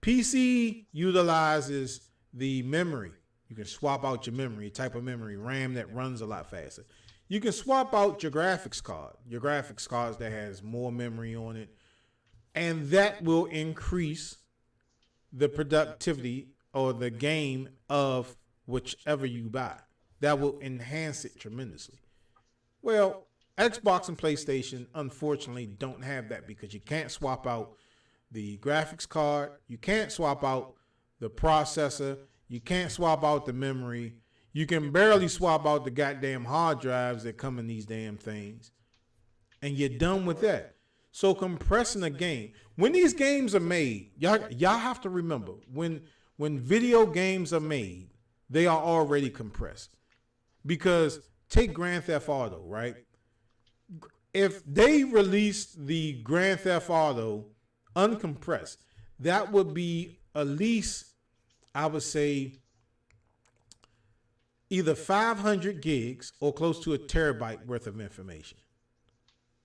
PC utilizes the memory. You can swap out your memory, type of memory, RAM that runs a lot faster. You can swap out your graphics cards that has more memory on it, and that will increase the productivity or the game of whichever you buy. That will enhance it tremendously. Well, Xbox and PlayStation, unfortunately, don't have that because you can't swap out the graphics card. You can't swap out the processor. You can't swap out the memory. You can barely swap out the goddamn hard drives that come in these damn things. And you're done with that. So compressing a game. When these games are made, y'all have to remember, when video games are made, they are already compressed. Because take Grand Theft Auto, right? If they released the Grand Theft Auto uncompressed, that would be at least, I would say, either 500 gigs or close to a terabyte worth of information.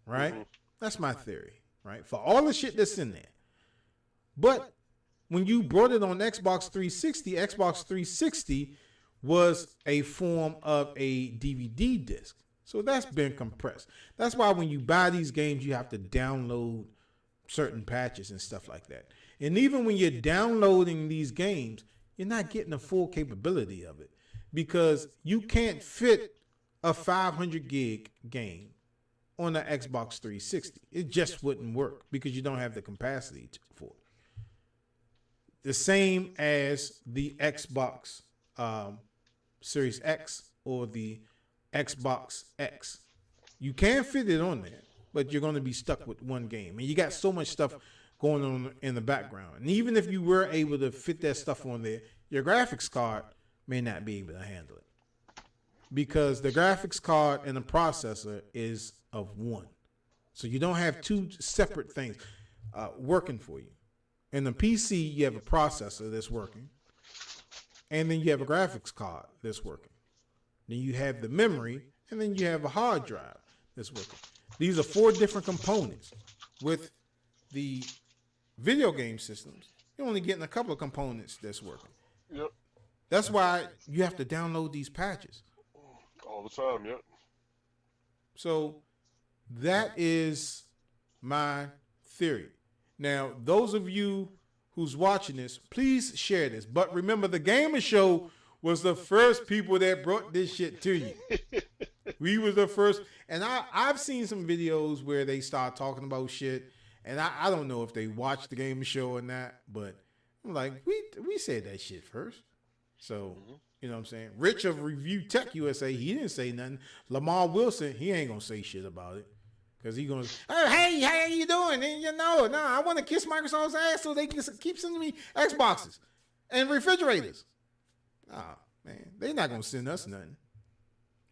Right? Mm-hmm. That's my theory, right? For all the shit that's in there. But when you brought it on Xbox 360 was a form of a DVD disc. So that's been compressed. That's why when you buy these games, you have to download certain patches and stuff like that. And even when you're downloading these games, you're not getting the full capability of it because you can't fit a 500 gig game on the Xbox 360. It just wouldn't work because you don't have the capacity for it. The same as the Xbox Series X or the Xbox X. You can fit it on there, but you're going to be stuck with one game. And you got so much stuff going on in the background. And even if you were able to fit that stuff on there, your graphics card may not be able to handle it. Because the graphics card and the processor is of one. So you don't have two separate things working for you. In the PC, you have a processor that's working. And then you have a graphics card that's working. Then you have the memory, and then you have a hard drive that's working. These are 4 different components. With the video game systems, you're only getting a couple of components that's working. Yep. That's why you have to download these patches. All the time, yep. So that is my theory. Now, those of you who's watching this, please share this. But remember, the Gamer Show was the first people that brought this shit to you. We was the first. And I've seen some videos where they start talking about shit. And I don't know if they watched the Gamer Show or not. But I'm like, we said that shit first. So, you know what I'm saying? Rich of Review Tech USA, he didn't say nothing. Lamar Wilson, he ain't going to say shit about it. Because he going to, oh, hey, how you doing? And you know, no, I want to kiss Microsoft's ass so they can keep sending me Xboxes and refrigerators. Nah, man, they not going to send us nothing.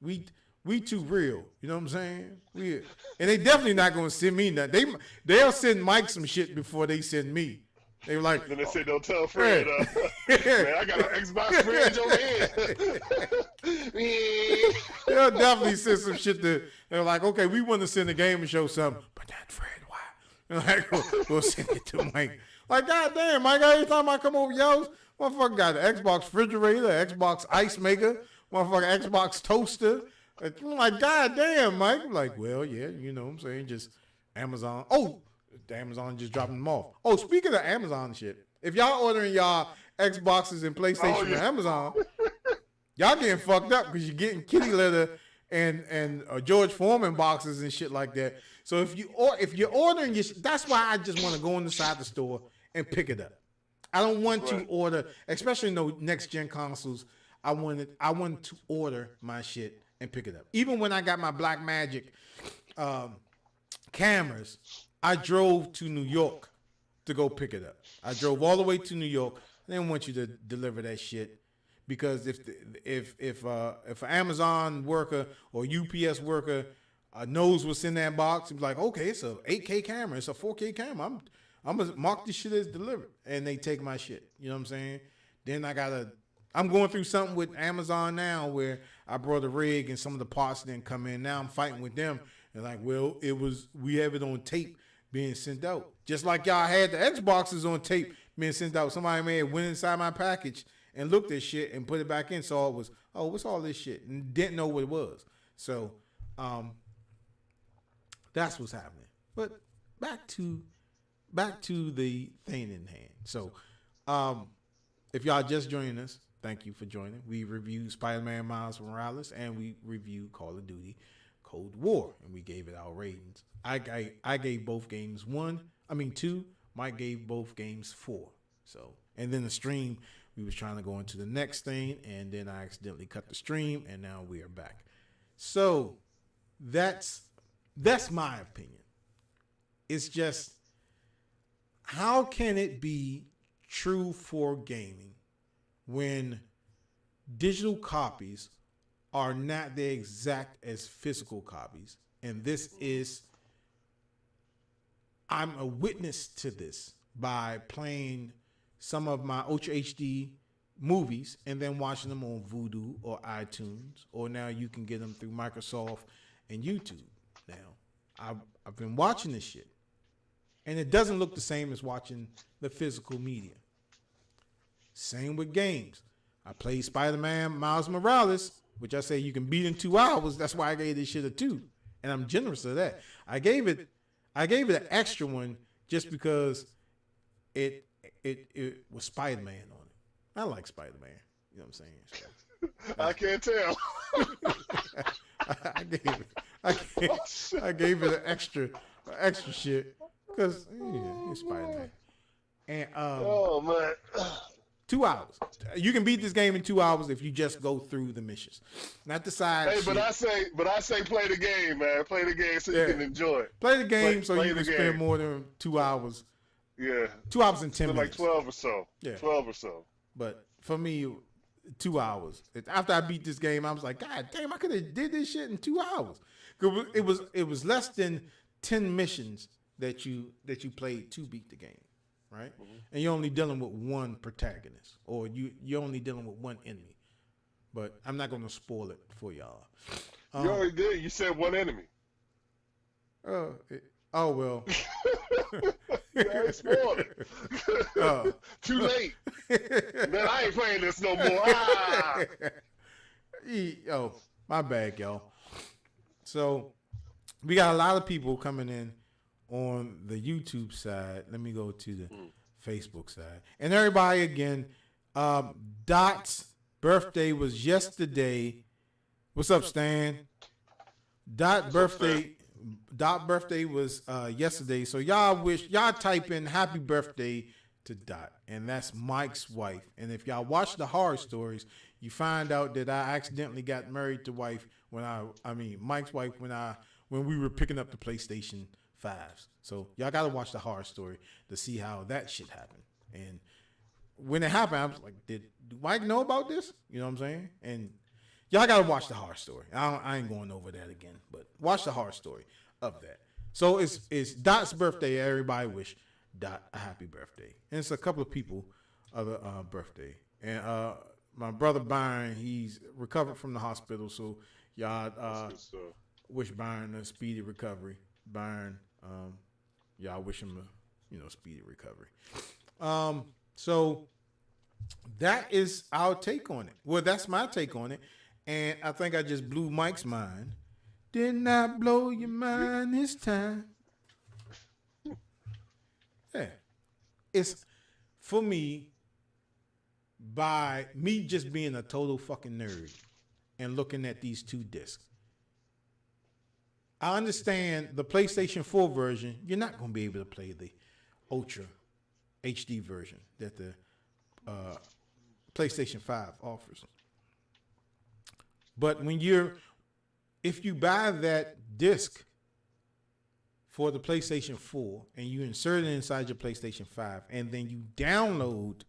We too real. You know what I'm saying? And they definitely not going to send me nothing. They'll send Mike some shit before they send me. They were like, then they said, don't tell Fred, man, I got an Xbox fridge over here. They'll definitely send some shit they're like, okay, we want to send the Game and Show something, but not Fred, why? And like, we'll send it to Mike. Like, goddamn, Mike, every time I come over yours, motherfucker got an Xbox refrigerator, Xbox ice maker, motherfucker Xbox toaster. I'm like, goddamn, Mike. I'm like, well, yeah, you know what I'm saying, just Amazon. Oh, Amazon just dropping them off. Oh, speaking of Amazon shit, if y'all ordering y'all Xboxes and PlayStation from Amazon, y'all getting fucked up because you're getting kitty litter and George Foreman boxes and shit like that. So if you're ordering your, that's why I just want to go inside the store and pick it up. I don't want to order, especially no next gen consoles. I wanted to order my shit and pick it up. Even when I got my Blackmagic cameras, I drove to New York to go pick it up. I drove all the way to New York. I didn't want you to deliver that shit because if an Amazon worker or UPS worker knows what's in that box, it's like, okay, it's a 8K camera, it's a 4K camera. I'm gonna mark this shit as delivered, and they take my shit. You know what I'm saying? Then I'm going through something with Amazon now where I brought a rig and some of the parts didn't come in. Now I'm fighting with them. And like, well, we have it on tape being sent out. Just like y'all had the Xboxes on tape being sent out. Somebody may have went inside my package and looked at shit and put it back in. So it was, oh, what's all this shit? And didn't know what it was. So that's what's happening. But back to the thing in hand. So if y'all just joining us, thank you for joining. We review Spider-Man Miles Morales and we review Call of Duty Cold War, and we gave it our ratings. I gave both games 2. Mike gave both games 4. So, and then the stream, we was trying to go into the next thing, and then I accidentally cut the stream, and now we are back. So, that's my opinion. It's just, how can it be true for gaming when digital copies are not the exact as physical copies? And this is, I'm a witness to this by playing some of my Ultra HD movies and then watching them on Vudu or iTunes, or now you can get them through Microsoft and YouTube. Now, I've been watching this shit, and it doesn't look the same as watching the physical media. Same with games. I played Spider-Man Miles Morales, which I say you can beat in 2 hours. That's why I gave this shit a 2, and I'm generous of that. I gave it an extra one just because it was Spider-Man on it. I like Spider-Man. You know what I'm saying? So, I can't tell. I gave it. I gave it an extra shit because it's Spider-Man. And Oh man. 2 hours. You can beat this game in 2 hours if you just go through the missions, not the side. Hey, shit. but I say, play the game, man. Play the game so you can enjoy it. Play the game so play you can spend more than 2 hours. Yeah. 2 hours and 10 minutes. Like 12 or so. Yeah. 12 or so. But for me, 2 hours. After I beat this game, I was like, God damn, I could have did this shit in 2 hours. It was less than 10 missions that you played to beat the game, right? Mm-hmm. And you're only dealing with one protagonist, or you're only dealing with one enemy. But I'm not gonna spoil it for y'all. You already did. You said one enemy. Oh well. You already spoiled it. Too late. Man, I ain't playing this no more. Oh, my bad, y'all. So we got a lot of people coming in on the YouTube side. Let me go to the Facebook side. And everybody again, Dot's birthday was yesterday. What's up, Stan? Dot birthday was yesterday. So y'all type in happy birthday to Dot. And that's Mike's wife. And if y'all watch the horror stories, you find out that I accidentally got married to wife Mike's wife when we were picking up the PlayStation 5s. So y'all gotta watch the horror story to see how that shit happened. And when it happened, I was like, did Mike know about this? You know what I'm saying? And y'all gotta watch the horror story. I ain't going over that again, but watch the horror story of that. So it's Dot's birthday. Everybody wish Dot a happy birthday. And it's a couple of people other birthday. And my brother Byron, he's recovered from the hospital. So y'all wish Byron a speedy recovery. Byron, y'all wish him a speedy recovery. So that is our take on it. Well, that's my take on it. And I think I just blew Mike's mind. Did not blow your mind this time. Yeah. It's for me, by me just being a total fucking nerd and looking at these two discs. I understand the PlayStation 4 version, you're not going to be able to play the Ultra HD version that the PlayStation 5 offers. But if you buy that disc for the PlayStation 4 and you insert it inside your PlayStation 5 and then you download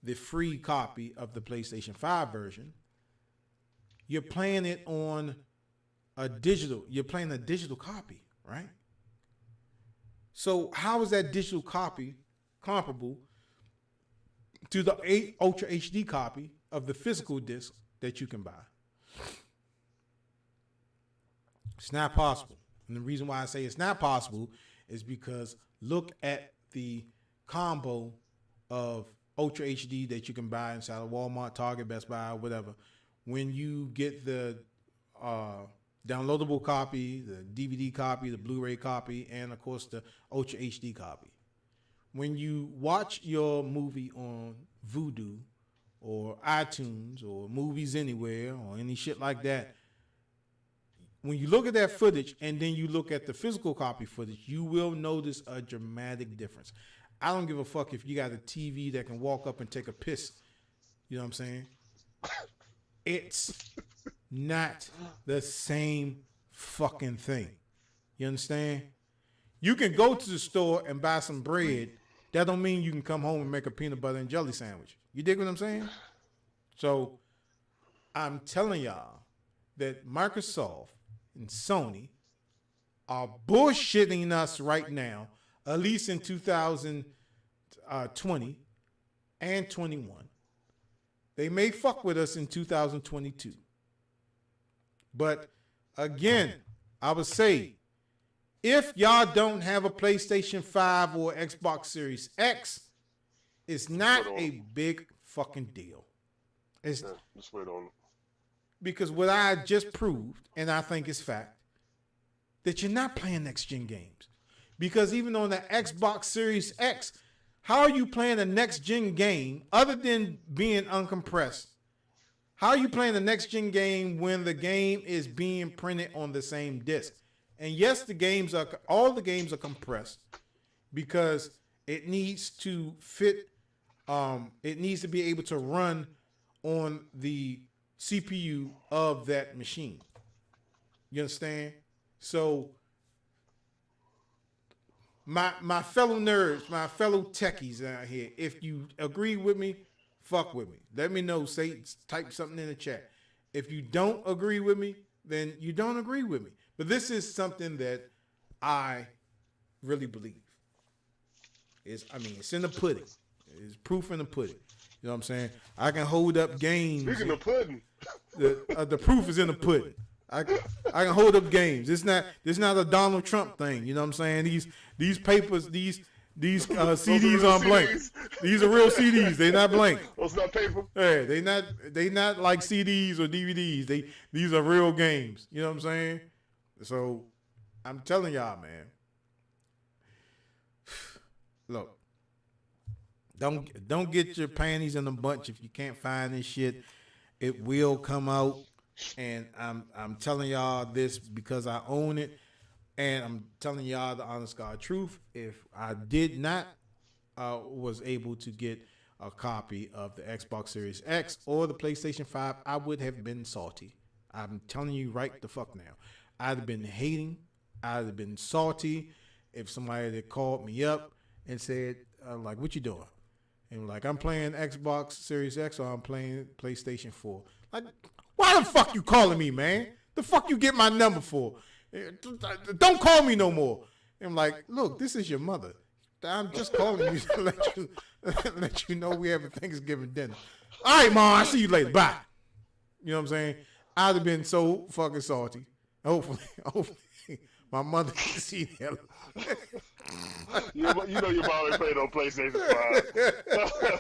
the free copy of the PlayStation 5 version, you're playing it on you're playing a digital copy, right? So how is that digital copy comparable to the Ultra HD copy of the physical disc that you can buy? It's not possible. And the reason why I say it's not possible is because look at the combo of Ultra HD that you can buy inside of Walmart, Target, Best Buy, whatever. When you get the downloadable copy, the DVD copy, the Blu-ray copy, and of course the Ultra HD copy. When you watch your movie on Vudu or iTunes or Movies Anywhere or any shit like that, when you look at that footage and then you look at the physical copy footage, you will notice a dramatic difference. I don't give a fuck if you got a TV that can walk up and take a piss. You know what I'm saying? It's not the same fucking thing. You understand? You can go to the store and buy some bread. That don't mean you can come home and make a peanut butter and jelly sandwich. You dig what I'm saying? So I'm telling y'all that Microsoft and Sony are bullshitting us right now, at least in 2020 and 21. They may fuck with us in 2022. But again, I would say, if y'all don't have a PlayStation 5 or Xbox Series X, it's not a big fucking deal. It's just wait on it. Because what I just proved, and I think it's fact, that you're not playing next-gen games. Because even on the Xbox Series X, how are you playing a next gen game other than being uncompressed? How are you playing the next gen game when the game is being printed on the same disc? And yes, all the games are compressed because it needs to fit. It needs to be able to run on the CPU of that machine. You understand? So my fellow nerds, my fellow techies out here, if you agree with me, fuck with me. Let me know. Type something in the chat. If you don't agree with me, then you don't agree with me. But this is something that I really believe. It's in the pudding. It's proof in the pudding. You know what I'm saying? I can hold up games. Speaking of pudding, the proof is in the pudding. I can hold up games. It's not a Donald Trump thing. You know what I'm saying? These papers, these CDs aren't blank. These are real CDs. They're not blank. Oh, it's not paper. Hey, they not like CDs or DVDs. These are real games. You know what I'm saying? So I'm telling y'all, man. Look, don't get your panties in a bunch if you can't find this shit. It will come out, and I'm telling y'all this because I own it, and I'm telling y'all the honest God truth. If I did not was able to get a copy of the Xbox Series X or the PlayStation 5, I would have been salty. I'm telling you right the fuck now. I'd have been hating. I'd have been salty if somebody had called me up and said, like, what you doing? And like, I'm playing Xbox Series X or I'm playing PlayStation 4. Like, why the fuck you calling me, man? The fuck you get my number for? Don't call me no more. And I'm like, look, this is your mother. I'm just calling you to let you know we have a Thanksgiving dinner. All right, Mom, I'll see you later. Bye. You know what I'm saying? I'd have been so fucking salty. Hopefully my mother can see that. You know your mom ain't playing on PlayStation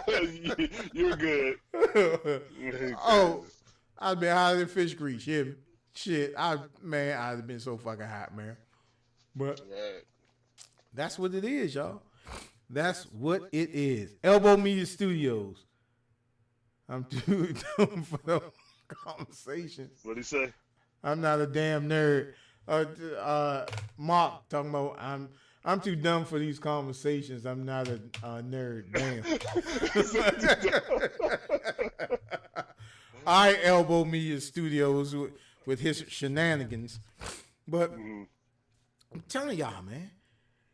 5. You're good. Oh, I'd been hotter than fish grease. Yeah, shit. I'd have been so fucking hot, man. But that's what it is, y'all. That's what it is. Elbow Media Studios. I'm too dumb for those conversations. What'd he say? I'm not a damn nerd. Mark talking about I'm too dumb for these conversations. I'm not a nerd. Damn. I elbow Media Studios with his shenanigans, but I'm telling y'all, man,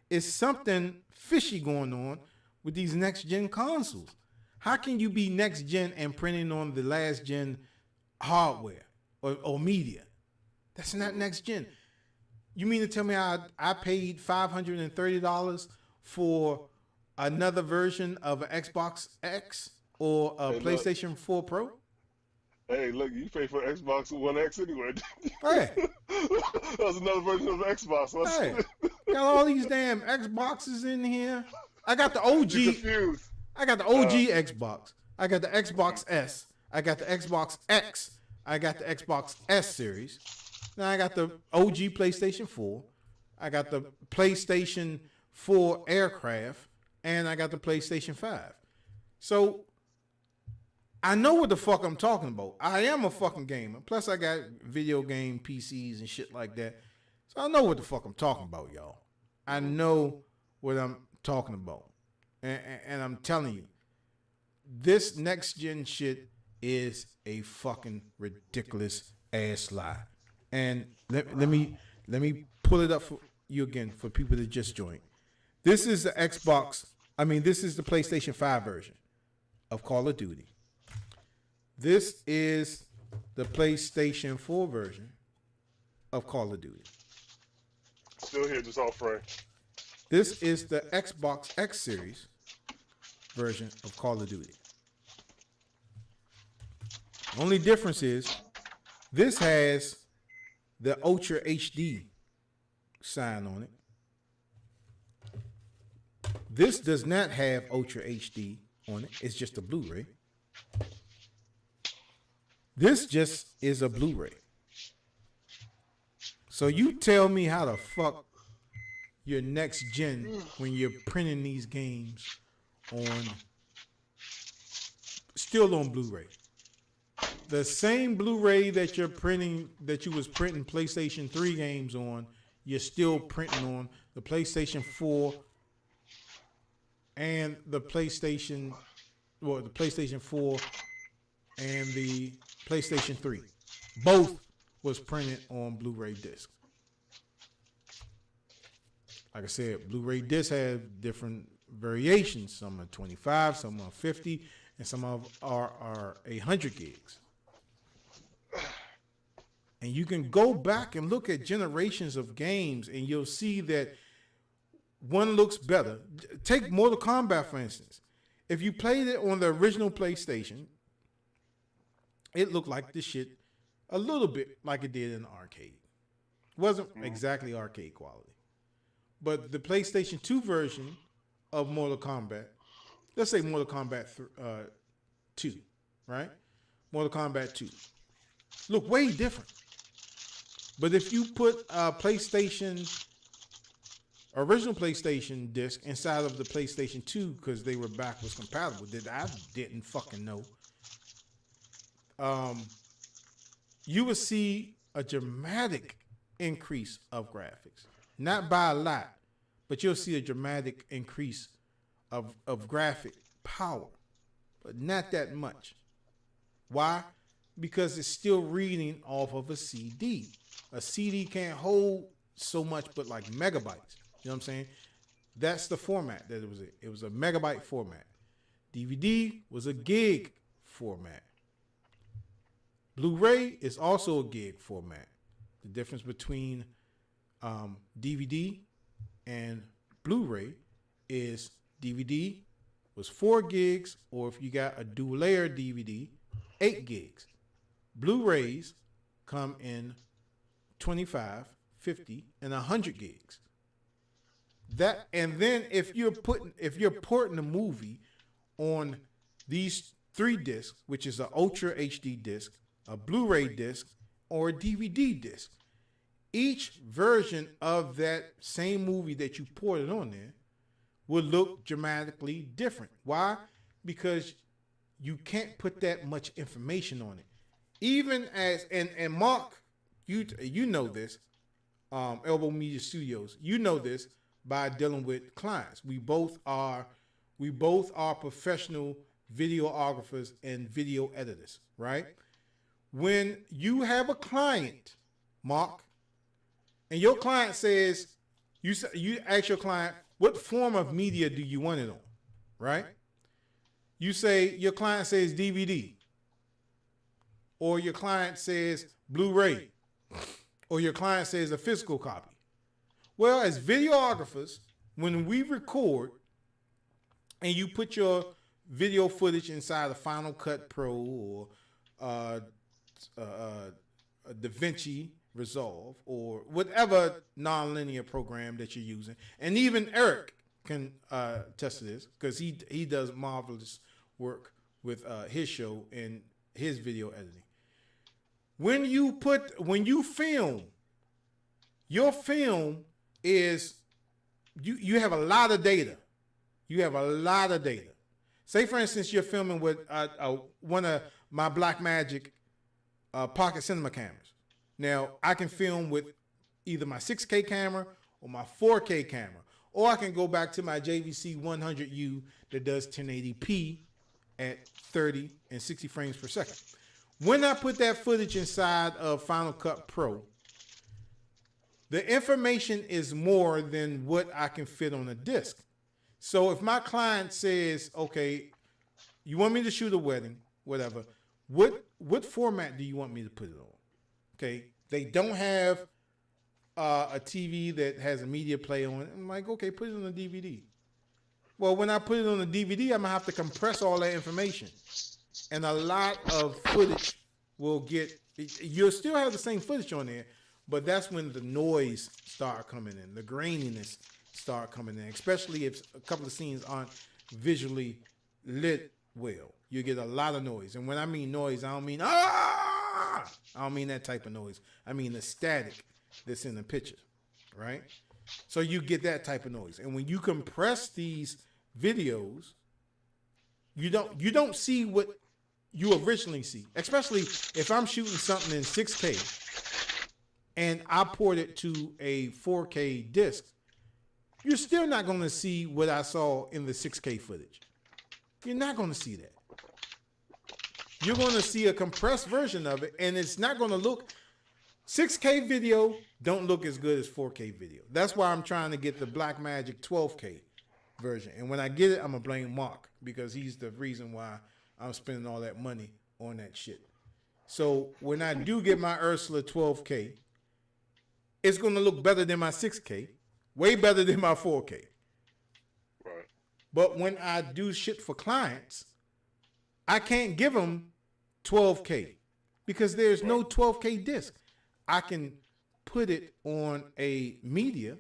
it's something fishy going on with these next gen consoles. How can you be next gen and printing on the last gen hardware or media? That's not next gen. You mean to tell me I paid $530 for another version of an Xbox X or a PlayStation 4 Pro? Hey, look, you pay for Xbox One X anyway. Hey. That's another version of Xbox. Hey, got all these damn Xboxes in here. I got the OG. I got the OG Xbox. I got the Xbox S. I got the Xbox X. I got the Xbox S series. Now I got the OG PlayStation 4. I got the PlayStation 4 Aircraft. And I got the PlayStation 5. So I know what the fuck I'm talking about. I am a fucking gamer. Plus I got video game PCs and shit like that. So I know what the fuck I'm talking about, y'all. I know what I'm talking about. And I'm telling you, this next gen shit is a fucking ridiculous ass lie. And let me pull it up for you again for people that just joined. This is the this is the PlayStation 5 version of Call of Duty. This is the PlayStation 4 version of Call of Duty. Still here, just off frame. This is the Xbox X Series version of Call of Duty. Only difference is this has the Ultra HD sign on it. This does not have Ultra HD on it. It's just a Blu-ray. This just is a Blu-ray. So you tell me how the fuck your next gen when you're printing these games on still on Blu-ray. The same Blu-ray that you're printing, that you was printing PlayStation 3 games on, you're still printing on the PlayStation 4 and the PlayStation 4 and the PlayStation 3. Both was printed on Blu-ray disc. Like I said, Blu-ray discs have different variations. Some are 25, some are 50, and some are 100 gigs. And you can go back and look at generations of games, and you'll see that one looks better. Take Mortal Kombat, for instance. If you played it on the original PlayStation, it looked like the shit a little bit like it did in the arcade. Wasn't exactly arcade quality. But the PlayStation 2 version of Mortal Kombat, let's say Mortal Kombat 2, right? Mortal Kombat 2. Look way different. But if you put original PlayStation disc inside of the PlayStation 2, because they were backwards compatible, that I didn't fucking know, you would see a dramatic increase of graphics. Not by a lot, but you'll see a dramatic increase of graphic power, but not that much. Why? Because it's still reading off of a CD. A CD can't hold so much but like megabytes. You know what I'm saying? That's the format that it was in. It was a megabyte format. DVD was a gig format. Blu-ray is also a gig format. The difference between DVD and Blu-ray is DVD was 4 gigs, or if you got a dual layer DVD, 8 gigs. Blu-rays come in 25, 50, and 100 gigs. That, and then if you're porting a movie on these 3 discs, which is an Ultra HD disc, a Blu-ray disc, or a DVD disc, each version of that same movie that you ported on there will look dramatically different. Why? Because you can't put that much information on it. Even as, and Mark, you know this, Elbow Media Studios, you know this by dealing with clients. We both are professional videographers and video editors, right? When you have a client, Mark, and your client says, you ask your client, what form of media do you want it on, right? You say, your client says DVD, or your client says Blu-ray, or your client says a physical copy. Well, as videographers, when we record and you put your video footage inside a Final Cut Pro or DaVinci Resolve or whatever nonlinear program that you're using, and even Eric can test this because he does marvelous work with his show and his video editing. When you film, your film is you have a lot of data. You have a lot of data. Say, for instance, you're filming with one of my Blackmagic pocket cinema cameras. Now, I can film with either my 6K camera or my 4K camera, or I can go back to my JVC 100U that does 1080p at 30 and 60 frames per second. When I put that footage inside of Final Cut Pro, the information is more than what I can fit on a disc. So if my client says, okay, you want me to shoot a wedding, whatever, what format do you want me to put it on? Okay, they don't have a TV that has a media player on it. I'm like, okay, put it on a DVD. Well, when I put it on a DVD, I'm gonna have to compress all that information, and a lot of footage will get. You'll still have the same footage on there, but that's when the noise start coming in, the graininess start coming in, especially if a couple of scenes aren't visually lit well. You get a lot of noise, and when I mean noise, I don't mean I don't mean that type of noise. I mean the static that's in the picture, right? So you get that type of noise. And when you compress these videos, you don't see what you originally see. Especially if I'm shooting something in 6K and I port it to a 4K disc, you're still not going to see what I saw in the 6K footage. You're not going to see that. You're going to see a compressed version of it, and it's not going to look. 6K video don't look as good as 4K video. That's why I'm trying to get the Blackmagic 12K version. And when I get it, I'm going to blame Mark because he's the reason why I'm spending all that money on that shit. So when I do get my Ursula 12K, it's going to look better than my 6K, way better than my 4K. Right. But when I do shit for clients, I can't give them 12K because there's no 12K disc. I can put it on a media,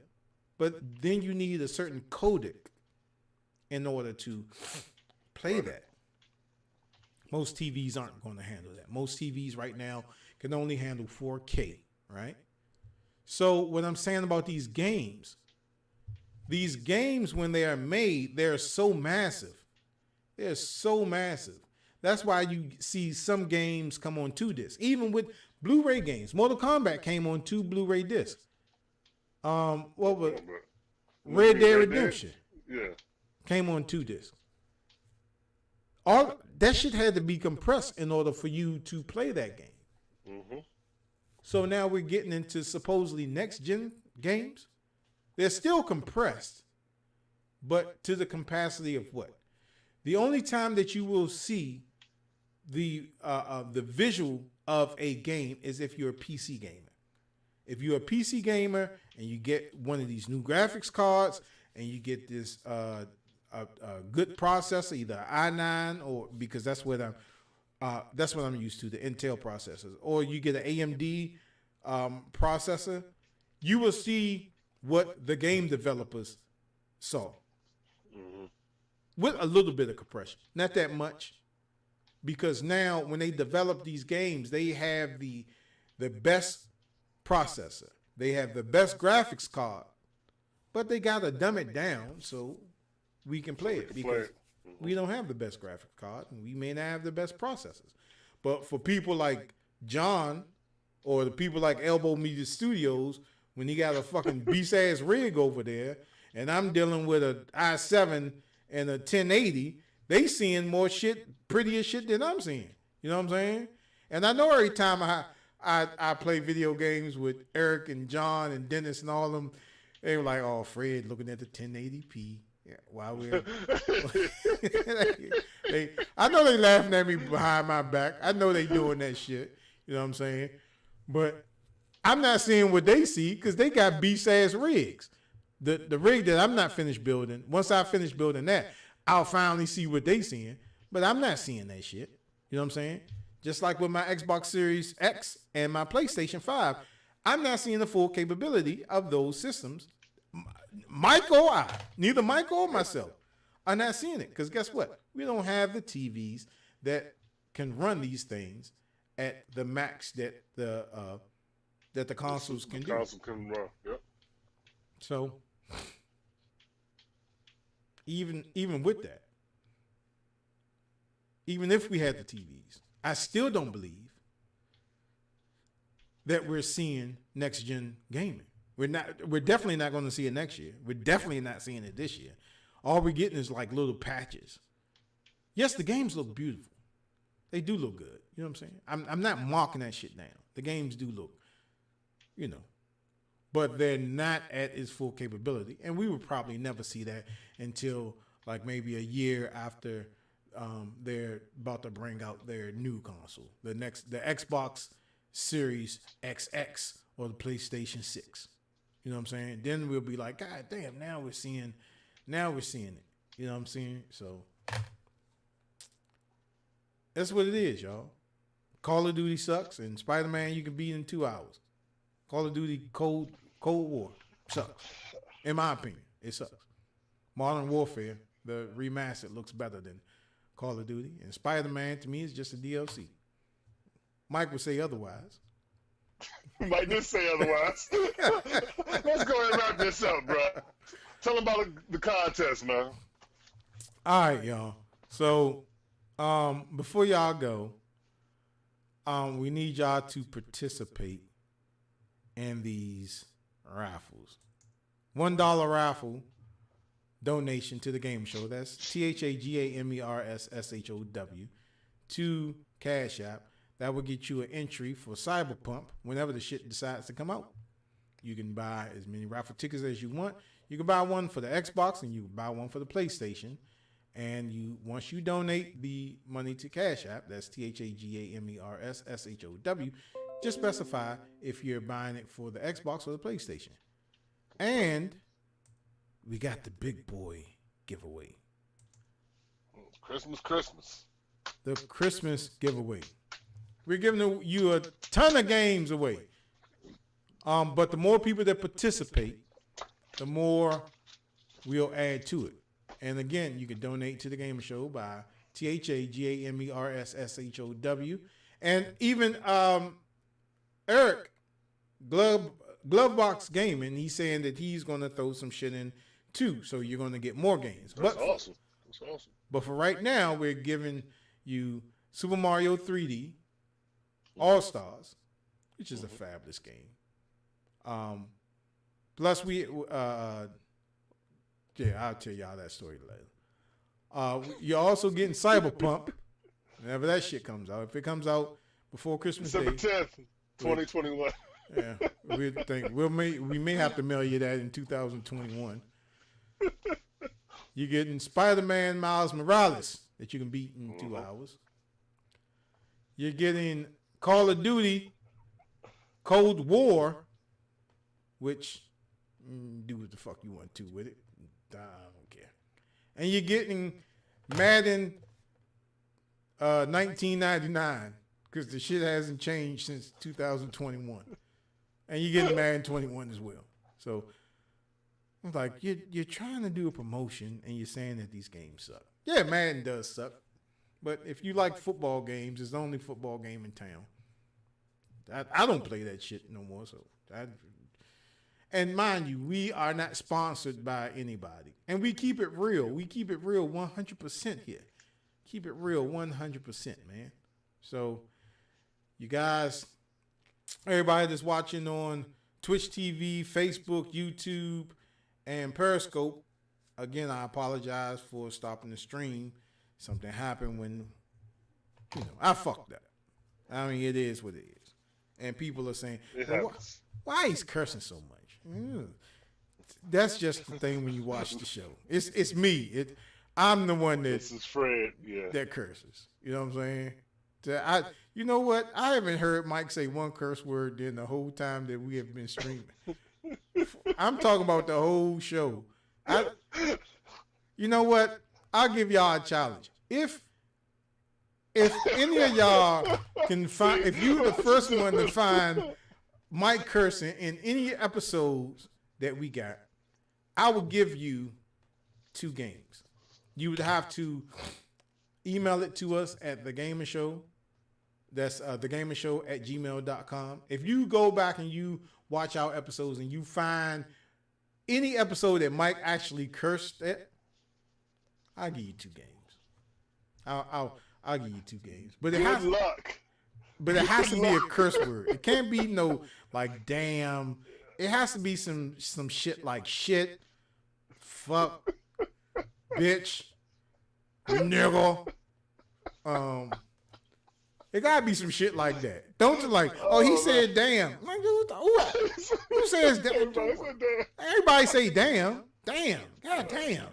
but then you need a certain codec in order to play that. Most TVs aren't going to handle that. Most TVs right now can only handle 4K, right? So what I'm saying about these games when they are made, they're so massive. They're so massive. That's why you see some games come on 2 discs. Even with Blu-ray games. Mortal Kombat came on 2 Blu-ray discs. What was Red Dead Redemption? Yeah. Came on 2 discs. All that shit had to be compressed in order for you to play that game. Mm-hmm. So now we're getting into supposedly next gen games. They're still compressed, but to the capacity of what? The only time that you will see the visual of a game is if you're a PC gamer. If you're a PC gamer and you get one of these new graphics cards and you get this a good processor, either i9 or because that's what I'm used to, the Intel processors, or you get an AMD processor, you will see what the game developers saw. Mm-hmm. With a little bit of compression, not that much, because now when they develop these games, they have the best processor, they have the best graphics card, but they gotta dumb it down so we can play it because we don't have the best graphics card and we may not have the best processors. But for people like John or the people like Elbow Media Studios, when he got a fucking beast ass rig over there, and I'm dealing with a i7 and a 1080, they seeing more shit, prettier shit than I'm seeing. You know what I'm saying? And I know every time I play video games with Eric and John and Dennis and all of them, they were like, "Oh, Fred, looking at the 1080p." Yeah, while we're, I know they laughing at me behind my back. I know they doing that shit. You know what I'm saying? But I'm not seeing what they see because they got beast ass rigs. The rig that I'm not finished building, once I finish building that, I'll finally see what they seeing. But I'm not seeing that shit. You know what I'm saying? Just like with my Xbox Series X and my PlayStation 5, I'm not seeing the full capability of those systems. Mike or I, neither Mike or myself, are not seeing it. Because guess what? We don't have the TVs that can run these things at the max that the consoles can do. Console can run. Yep. So even with that, even if we had the TVs, I still don't believe that we're seeing next gen gaming. We're definitely not going to see it next year. We're definitely not seeing it this year. All we're getting is like little patches. Yes, the games look beautiful. They do look good. You know what I'm saying? I'm not marking that shit down. The games do look, but they're not at its full capability. And we would probably never see that until like maybe a year after they're about to bring out their new console, the Xbox Series XX or the PlayStation 6. You know what I'm saying? Then we'll be like, God damn, now we're seeing it. You know what I'm saying? So that's what it is, y'all. Call of Duty sucks, and Spider-Man you can beat in 2 hours. Call of Duty Cold War sucks. In my opinion, it sucks. Modern Warfare, the remastered, looks better than Call of Duty. And Spider-Man, to me, is just a DLC. Mike would say otherwise. Might just say otherwise. Let's go ahead and wrap this up, bro. Tell them about the contest, man. All right, y'all. So, before y'all go, we need y'all to participate in these raffles. $1 raffle donation to the game show. That's thagamersshow to Cash App. That will get you an entry for Cyberpunk whenever the shit decides to come out. You can buy as many raffle tickets as you want. You can buy one for the Xbox and you can buy one for the PlayStation. And once you donate the money to Cash App, that's thagamersshow, just specify if you're buying it for the Xbox or the PlayStation. And we got the big boy giveaway. Christmas. The Christmas giveaway. We're giving you a ton of games away. But the more people that participate, the more we'll add to it. And again, you can donate to the Gamer Show by thagamersshow. And even Eric, Glovebox Gaming, he's saying that he's going to throw some shit in too. So you're going to get more games. That's awesome. But for right now, we're giving you Super Mario 3D All-Stars, which is a fabulous game. Plus, I'll tell y'all that story later. You're also getting Cyberpunk whenever that shit comes out. If it comes out before Christmas December Day, 10th, 2021. Yeah, we may have to mail you that in 2021. You're getting Spider-Man Miles Morales that you can beat in 2 hours. You're getting Call of Duty Cold War, which do what the fuck you want to with it. I don't care. And you're getting Madden 1999 because the shit hasn't changed since 2021. And you're getting Madden 21 as well. So I'm like, you're trying to do a promotion and you're saying that these games suck. Yeah, Madden does suck. But if you like football games, it's the only football game in town. I don't play that shit no more. And mind you, we are not sponsored by anybody. And we keep it real. We keep it real 100% here. Keep it real 100%, man. So you guys, everybody that's watching on Twitch TV, Facebook, YouTube, and Periscope, again, I apologize for stopping the stream. Something happened when, I fucked up. I mean, it is what it is. And people are saying, why he's cursing so much? That's just the thing when you watch the show. It's me. I'm the one This is Fred, that curses. You know what I'm saying? You know what? I haven't heard Mike say one curse word in the whole time that we have been streaming. I'm talking about the whole show. You know what? I'll give y'all a challenge. If any of y'all can find, if you're the first one to find Mike cursing in any episodes that we got, I will give you 2 games. You would have to email it to us at The Gamer Show. That's thagamersshow@gmail.com. If you go back and you watch our episodes and you find any episode that Mike actually cursed at, I'll give you 2 games. I'll give you 2 games. But it has luck. But it has to be a curse word. It can't be no like damn. It has to be some shit like shit, fuck, bitch, nigga. It gotta be some shit like that. Don't you like? Oh, he said damn. Like who says damn? Everybody say damn. Damn. God damn.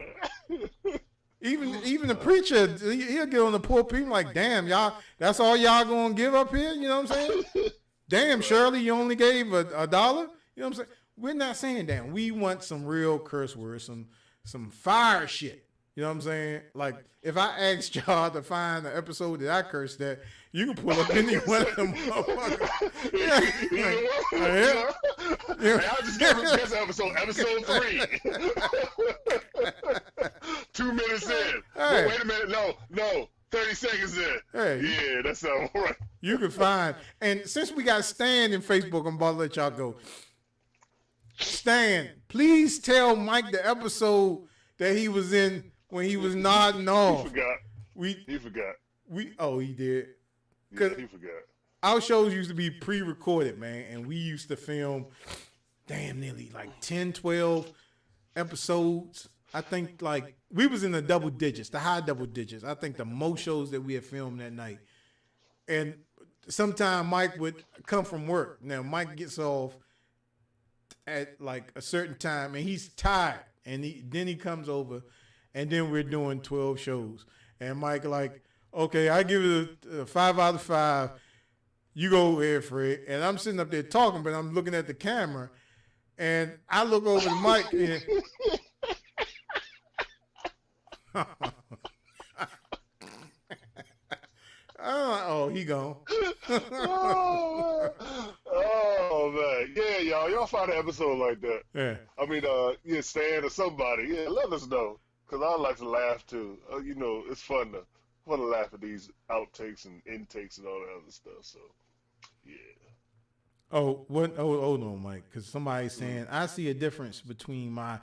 Even the preacher, he'll get on the pulpit like, damn, y'all, that's all y'all gonna give up here? You know what I'm saying? Damn, Shirley, you only gave $1? You know what I'm saying? We're not saying that. We want some real curse words, some fire shit. You know what I'm saying? Like, if I asked y'all to find the episode that I cursed at, you can pull up any one of them motherfuckers. I'll just give it this episode 3. 2 minutes in. Hey. Wait a minute. No. 30 seconds in. Hey, Yeah, that sounds right. you can find. And since we got Stan in Facebook, I'm about to let y'all go. Stan, please tell Mike the episode that he was in when he was nodding off. He forgot. He forgot. He did. Yeah, he forgot. Our shows used to be pre-recorded, man, and we used to film nearly like 10, 12 episodes. I think like we was in the double digits, the high double digits. I think the most shows that we had filmed that night. And sometime Mike would come from work. Now Mike gets off at like a certain time and he's tired. And then he comes over and then we're doing 12 shows. And Mike like, okay, I give it a 5 out of 5. You go ahead, Fred. And I'm sitting up there talking, but I'm looking at the camera. And I look over to Mike and he gone. Oh man, yeah, y'all find an episode like that. Yeah. I mean, Stan or somebody, yeah, let us know, cause I like to laugh too. It's fun to laugh at these outtakes and intakes and all that other stuff. So, yeah. Oh, what? Oh, hold on, Mike, because somebody's saying I see a difference between my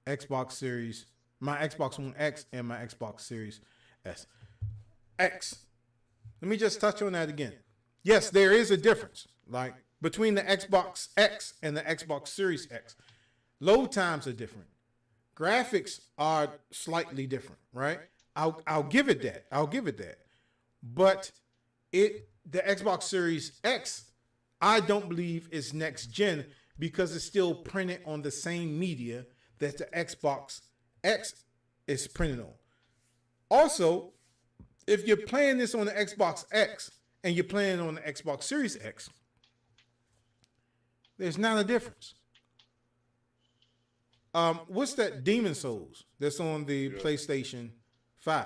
Xbox Series, my Xbox One X, and my Xbox Series S. X. Let me just touch on that again. Yes, there is a difference, like between the Xbox X and the Xbox Series X. Load times are different. Graphics are slightly different, right? I'll give it that. But the Xbox Series X, I don't believe is next gen because it's still printed on the same media that the Xbox X is printed on. Also, if you're playing this on the Xbox X and you're playing on the Xbox Series X, there's not a difference. What's that Demon Souls that's on the PlayStation 5?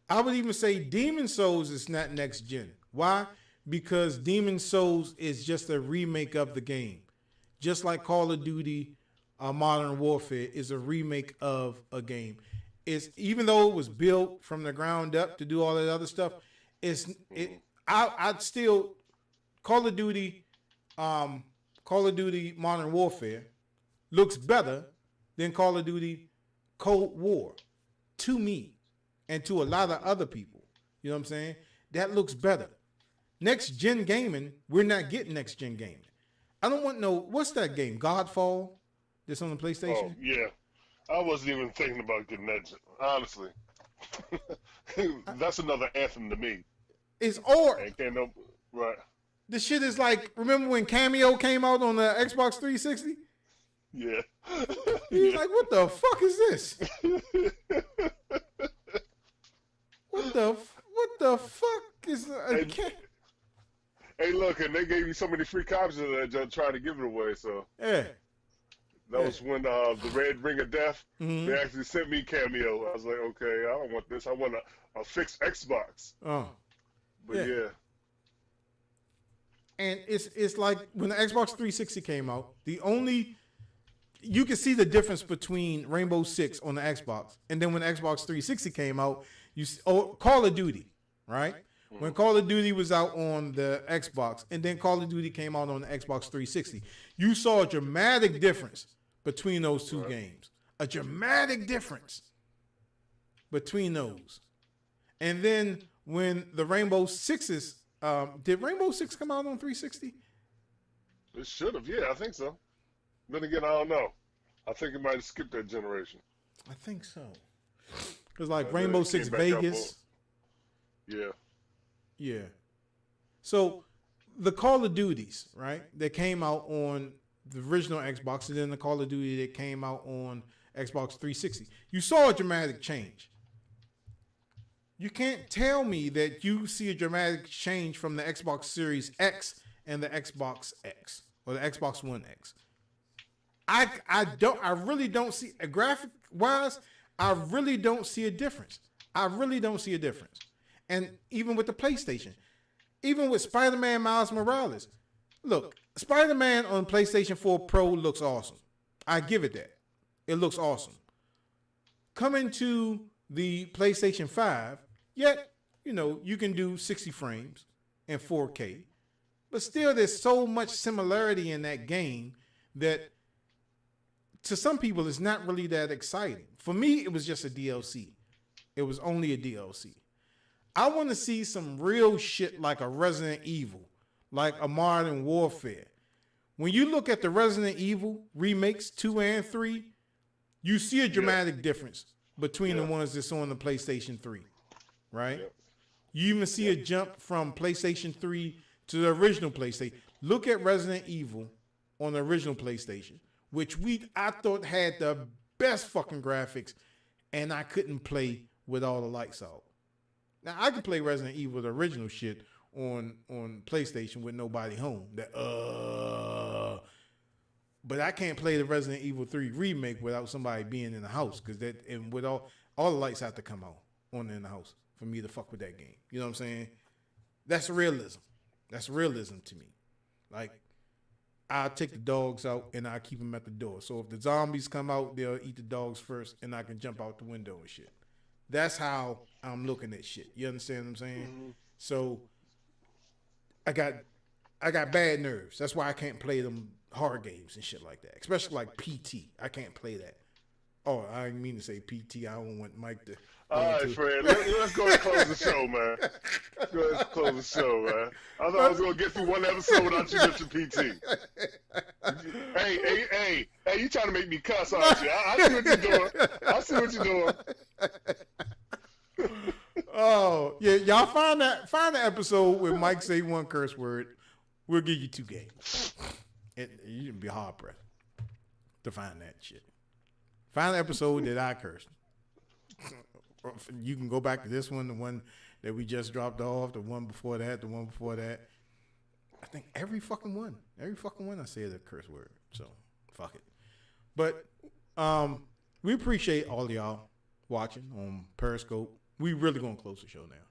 I would even say Demon Souls is not next gen. Why? Because Demon Souls is just a remake of the game. Just like Call of Duty Modern Warfare is a remake of a game. Even though it was built from the ground up to do all that other stuff, I'd still Call of Duty Modern Warfare looks better than Call of Duty Cold War to me and to a lot of other people. You know what I'm saying? That looks better. Next gen gaming, we're not getting next gen gaming. I don't want what's that game? Godfall that's on the PlayStation? Oh, yeah. I wasn't even thinking about getting that, honestly. That's another anthem to me. Right. The shit is like, remember when Cameo came out on the Xbox 360? Yeah. He's like, what the fuck is this? What the fuck is Hey, look, and they gave you so many free copies of that, just trying to give it away, so. Yeah. That was when the Red Ring of Death, Mm-hmm. they actually sent me Cameo. I was like, okay, I don't want this. I want a fixed Xbox. Oh. But yeah. And it's like when the Xbox 360 came out, you can see the difference between Rainbow Six on the Xbox and then when the Xbox 360 came out, Call of Duty, right? When Call of Duty was out on the Xbox and then Call of Duty came out on the Xbox 360, you saw a dramatic difference between those two games. A dramatic difference between those. And then when the Rainbow Sixes, did Rainbow Six come out on 360? It should have, yeah, I think so. Then again, I don't know. I think it might have skipped that generation. I think so. Because like Rainbow Six Vegas. Yeah. Yeah. So the Call of Duties, right, that came out on the original Xbox and then the Call of Duty that came out on Xbox 360, you saw a dramatic change. You can't tell me that you see a dramatic change from the Xbox Series X and the Xbox X or the Xbox One X. I really don't see, graphic wise, I really don't see a difference. And even with the PlayStation, even with Spider-Man Miles Morales, look, Spider-Man on PlayStation 4 Pro looks awesome. I give it that. It looks awesome. Coming to the PlayStation 5, yet you can do 60 frames and 4K, but still there's so much similarity in that game that to some people it's not really that exciting. For me, it was just a DLC. It was only a DLC. I want to see some real shit like a Resident Evil, like a Modern Warfare. When you look at the Resident Evil remakes 2 and 3, you see a dramatic difference between the ones that's on the PlayStation 3, right? You even see a jump from PlayStation 3 to the original PlayStation. Look at Resident Evil on the original PlayStation, which I thought had the best fucking graphics, and I couldn't play with all the lights out. Now I could play Resident Evil, the original shit, on PlayStation with nobody home. But I can't play the Resident Evil 3 remake without somebody being in the house, and with all the lights have to come out in the house for me to fuck with that game. You know what I'm saying? That's realism. That's realism to me. Like, I'll take the dogs out and I'll keep them at the door. So if the zombies come out, they'll eat the dogs first and I can jump out the window and shit. That's how I'm looking at shit. You understand what I'm saying? Mm-hmm. So I got bad nerves. That's why I can't play them horror games and shit like that. Especially like PT. I can't play that. Oh, I didn't mean to say PT. I don't want Mike to. All right, Fred. Let's go and close the show, man. Let's close the show, man. I thought I was going to get through one episode without you mentioning PT. Hey, you trying to make me cuss, aren't you? I see what you're doing. I see what you're doing. Oh, yeah. Y'all find the episode where Mike say one curse word. We'll give you 2 games. You'd be hard pressed to find that shit. Find the episode that I cursed. You can go back to this one, the one that we just dropped off, the one before that, the one before that. I think every fucking one I said a curse word. So fuck it. But we appreciate all of y'all watching on Periscope. We really gonna close the show now.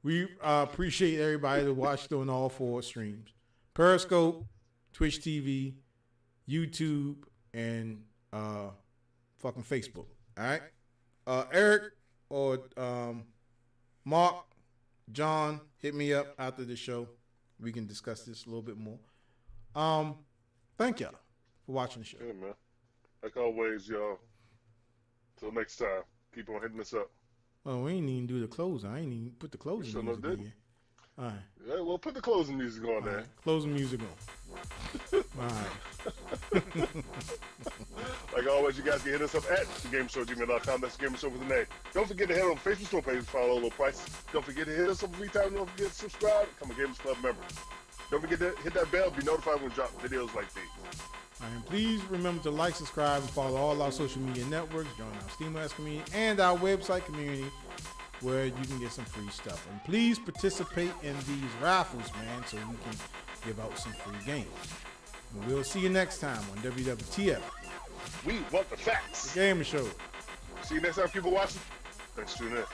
We appreciate everybody that watched on all 4 streams: Periscope, Twitch TV, YouTube, and fucking Facebook. All right, Eric or Mark, John, hit me up after the show. We can discuss this a little bit more. Thank y'all for watching the show. Yeah, man. Like always, y'all. Till next time, keep on hitting us up. Oh, we ain't even do the closing. I ain't even put the closing music in here. All right. Yeah, well, put the closing music on there. Right. Closing music on. All right. Like always, you guys can hit us up at thagamersshow@gmail.com. That's thagamersshow with a name. Don't forget to head on the Facebook store page to follow low prices. Don't forget to hit us up every time. Don't forget to subscribe. Become a Gamers Club member. Don't forget to hit that bell. Be notified when we drop videos like these. And please remember to like, subscribe, and follow all our social media networks. Join our SteamOS community and our website community, where you can get some free stuff. And please participate in these raffles, man, so we can give out some free games. And we'll see you next time on WWTF. We want the facts. The Gamer Show. See you next time, people watching. Thanks for tuning in.